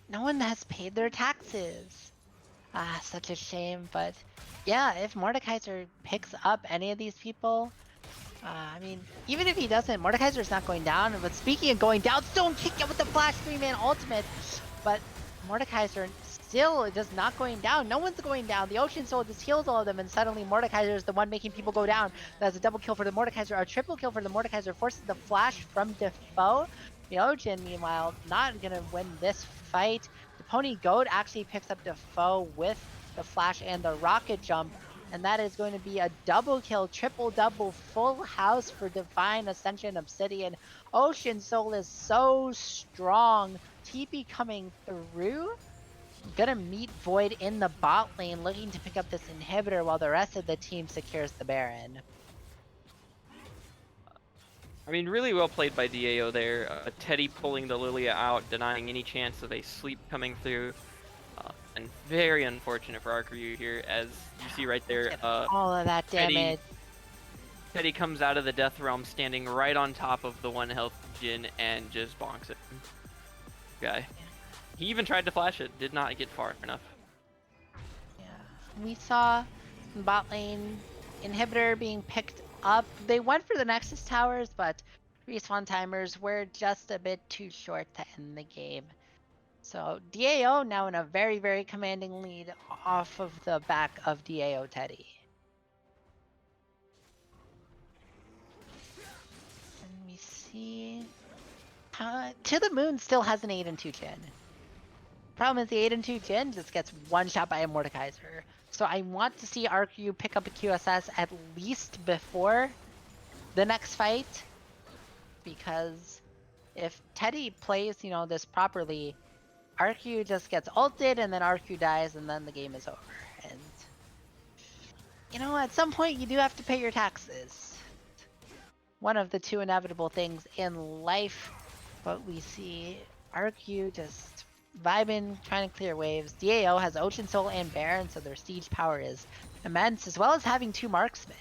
no one has paid their taxes. Such a shame. But yeah, if Mordekaiser picks up any of these people, I mean, even if he doesn't, Mordekaiser's not going down. But speaking of going down, Stone Kick with the Flash 3-man ultimate. But Mordekaiser still just not going down. No one's going down. The Ocean Soul just heals all of them, and suddenly Mordekaiser is the one making people go down. That's a double kill for the Mordekaiser, a triple kill for the Mordekaiser, forces the flash from Defoe. The Ocean, meanwhile, not gonna win this fight. The Pony Goat actually picks up Defoe with the flash and the rocket jump, and that is going to be a double kill, triple double, full house for Divine Ascension Obsidian. Ocean Soul is so strong. TP coming through. Gonna meet Void in the bot lane, looking to pick up this inhibitor while the rest of the team secures the Baron. I mean, really well played by DAO there. Teddy pulling the Lilia out, denying any chance of a sleep coming through. And very unfortunate for Arkryu here, as you see right there. All of that damage. Teddy comes out of the Death Realm standing right on top of the 1 health Jin and just bonks it. Guy. He even tried to flash it, did not get far enough. Yeah, we saw bot lane inhibitor being picked up. They went for the Nexus towers, but respawn timers were just a bit too short to end the game. So DAO now in a very, very commanding lead off of the back of DAO Teddy. And we see To the Moon still has an 8 and 2 Jhin. Problem is the 8 and 2 Jhin just gets one shot by a Mordekaiser. So I want to see Arkryu pick up a QSS at least before the next fight. Because if Teddy plays, this properly, Arkryu just gets ulted and then Arkryu dies and then the game is over. And, at some point you do have to pay your taxes. One of the two inevitable things in life. But we see Arkryu just vibing, trying to clear waves. DAO has Ocean Soul and Baron, so their siege power is immense, as well as having 2 marksmen.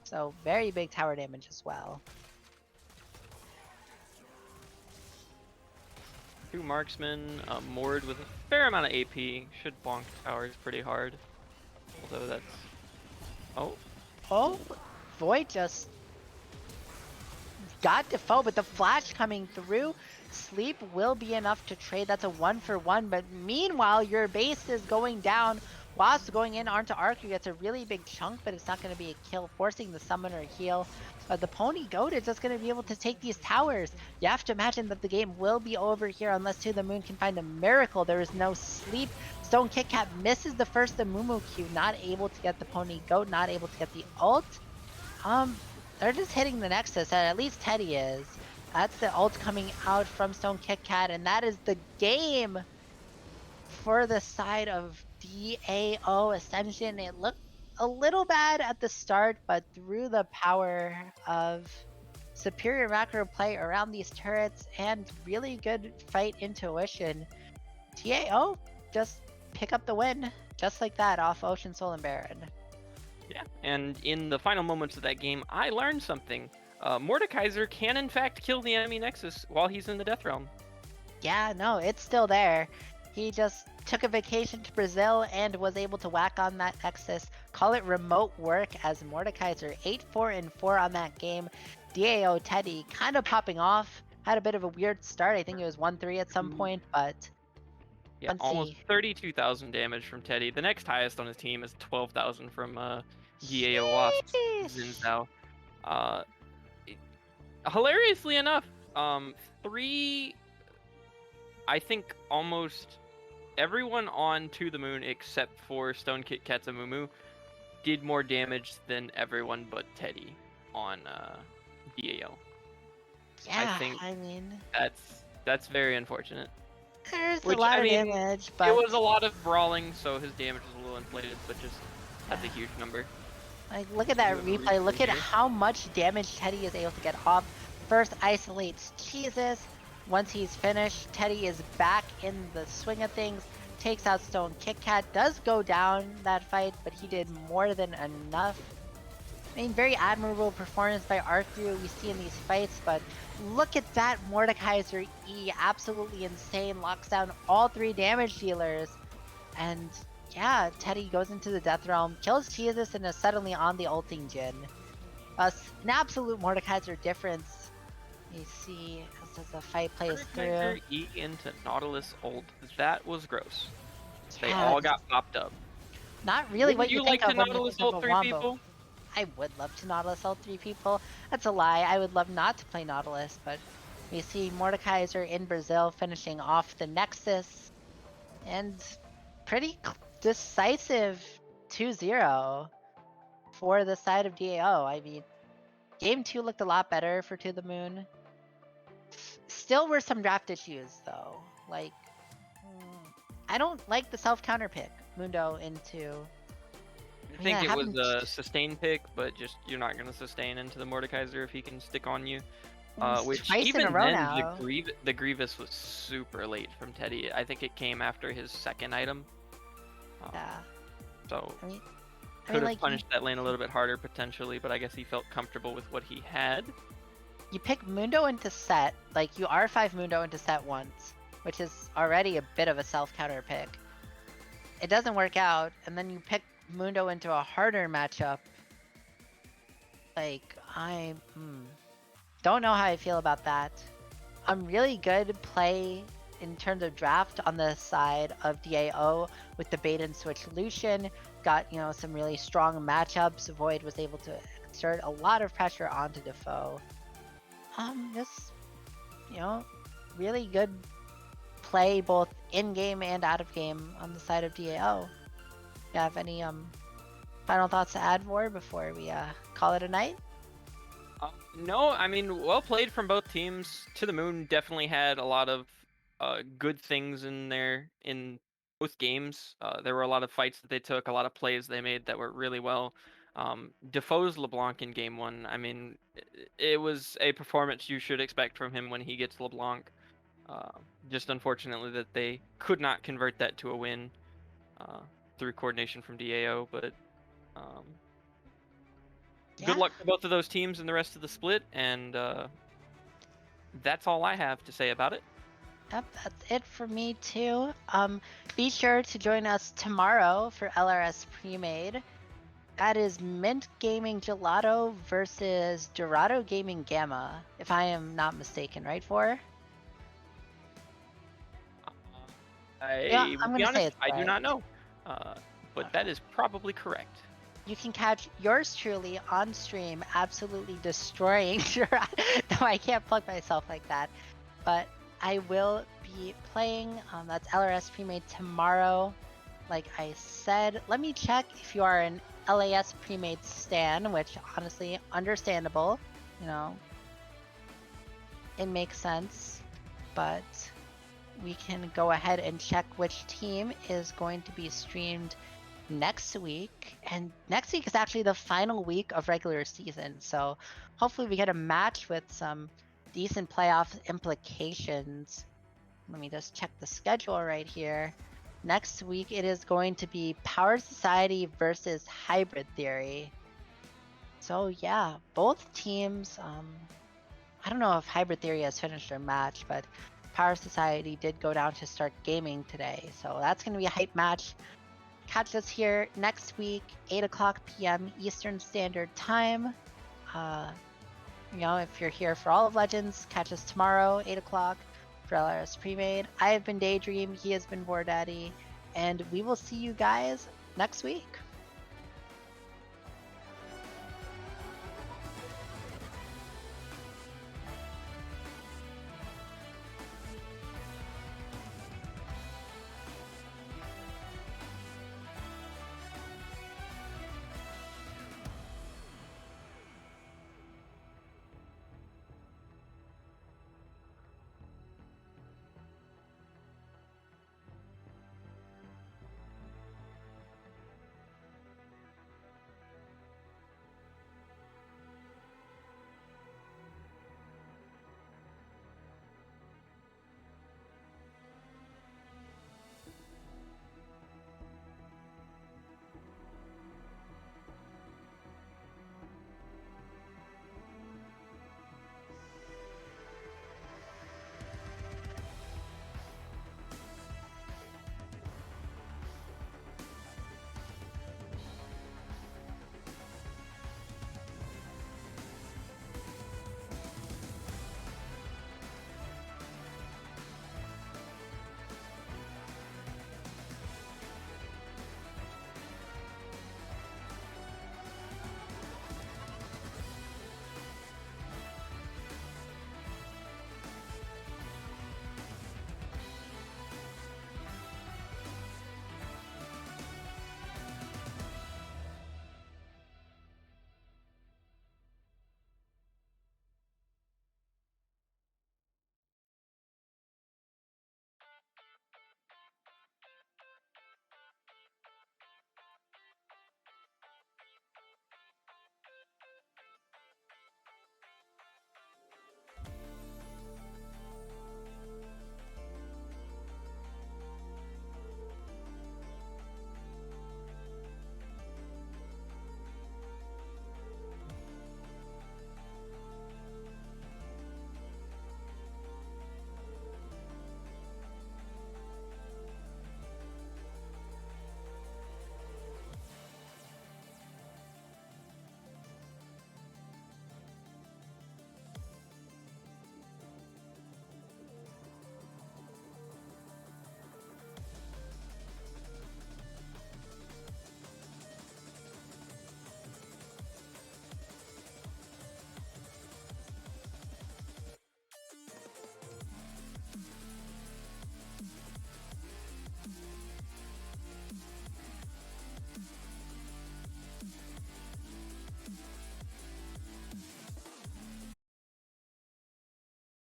So very big tower damage as well. 2 marksmen, moored with a fair amount of AP. Should bonk towers pretty hard. Although that's... Oh, Void just got Defoe, but the flash coming through. Sleep will be enough to trade. That's a 1-for-1, but meanwhile your base is going down. Wasp going in onto Arkryu. That's a really big chunk, but it's not going to be a kill, forcing the summoner heal. But the Pony Goat is just going to be able to take these towers. You have to imagine that the game will be over here unless To the Moon can find a miracle. There is no sleep. Stone Kit Kat misses the first Amumu Q, not able to get the Pony Goat, not able to get the ult. They're just hitting the Nexus, and at least Teddy is. That's the ult coming out from Stone Kit Kat, and that is the game for the side of DAO Ascension. It looked a little bad at the start, but through the power of superior macro play around these turrets and really good fight intuition, DAO just pick up the win just like that off Ocean Soul and Baron. Yeah, and in the final moments of that game, I learned something. Mordekaiser can in fact kill the enemy Nexus while he's in the Death Realm. Yeah, no, it's still there. He just took a vacation to Brazil and was able to whack on that Nexus. Call it remote work, as Mordekaiser 8-4-4 on that game. DAO Teddy kind of popping off. Had a bit of a weird start. I think it was 1-3 at some point, but... Yeah, almost 32,000 damage from Teddy. The next highest on his team is 12,000 from DAO Wasp Xin Zhao. Hilariously enough, I think almost everyone on To the Moon except for Stone Kit Kat's Amumu did more damage than everyone but Teddy on DAO. Yeah, I think I mean... that's very unfortunate. There's a lot of damage, but... It was a lot of brawling, so his damage was a little inflated, but just that's a huge number. Like, look at that replay. Look at how much damage Teddy is able to get off. First isolates Jesus. Once he's finished, Teddy is back in the swing of things. Takes out Stone Kit Kat. Does go down that fight, but he did more than enough. I mean, very admirable performance by Arkryu we see in these fights, but look at that Mordekaiser E. Absolutely insane. Locks down all 3 damage dealers. And yeah, Teddy goes into the Death Realm, kills Jesus, and is suddenly on the ulting Jhin. An absolute Mordekaiser difference. You see as the fight plays through. E into Nautilus ult. That was gross. They Yeah, all got popped up. not really Wouldn't what you you think like to of when you Nautilus think of ult a 3 wombo. people? I would love to Nautilus ult 3 people. That's a lie. I would love not to play Nautilus, but we see Mordekaiser in Brazil finishing off the Nexus, and pretty decisive 2-0 for the side of DAO. I mean, game 2 looked a lot better for To The Moon. Still were some draft issues, though. Like, I don't like the self-counter pick, Mundo into... I I mean, think I it was haven't... a sustain pick, but just you're not going to sustain into the Mordekaiser if he can stick on you. Which twice in a even row then, now. the Grievous was super late from Teddy. I think it came after his second item. Yeah. So I mean, could have like, punished that lane a little bit harder potentially, but I guess he felt comfortable with what he had. you pick Mundo into set, like you R5 Mundo into set once, which is already a bit of a self-counter pick. It doesn't work out, and then you pick Mundo into a harder matchup. Like, I don't know how I feel about that. I'm really good play in terms of draft on the side of DAO with the bait and switch Lucian. Got, some really strong matchups. Void was able to exert a lot of pressure onto Defoe. Just, really good play both in-game and out of game on the side of DAO. You have any final thoughts to add, Vor, before we call it a night? No, I mean, well played from both teams. To the Moon definitely had a lot of good things in there in both games. There were a lot of fights that they took, a lot of plays they made that were really well. Defoe's LeBlanc in game 1, I mean, it was a performance you should expect from him when he gets LeBlanc. Just unfortunately that they could not convert that to a win through coordination from DAO, but good luck to both of those teams in the rest of the split, and that's all I have to say about it. Yep, that's it for me too. Be sure to join us tomorrow for LRS Premade. That is Mint Gaming Gelato versus Dorado Gaming Gamma, if I am not mistaken, right, For? Yeah, I will I'm be gonna say honest, it's I do right. not know, but that is probably correct. You can catch yours truly on stream, absolutely destroying Dorado. No, I can't plug myself like that, but I will be playing. That's LRS Premade tomorrow. Like I said, let me check if you are an LAS Premade stan, which honestly, understandable. It makes sense, but we can go ahead and check which team is going to be streamed next week. And next week is actually the final week of regular season. So hopefully we get a match with some decent playoff implications. Let me just check the schedule right here. Next week it is going to be Power Society versus Hybrid Theory. So yeah, both teams, I don't know if Hybrid Theory has finished their match, but Power Society did go down to start gaming today. So that's going to be a hype match. Catch us here next week, 8 o'clock p.m. Eastern Standard Time. If you're here for all of Legends, catch us tomorrow, 8 o'clock for LRS Premade. I have been Daydream, he has been War Daddy, and we will see you guys next week.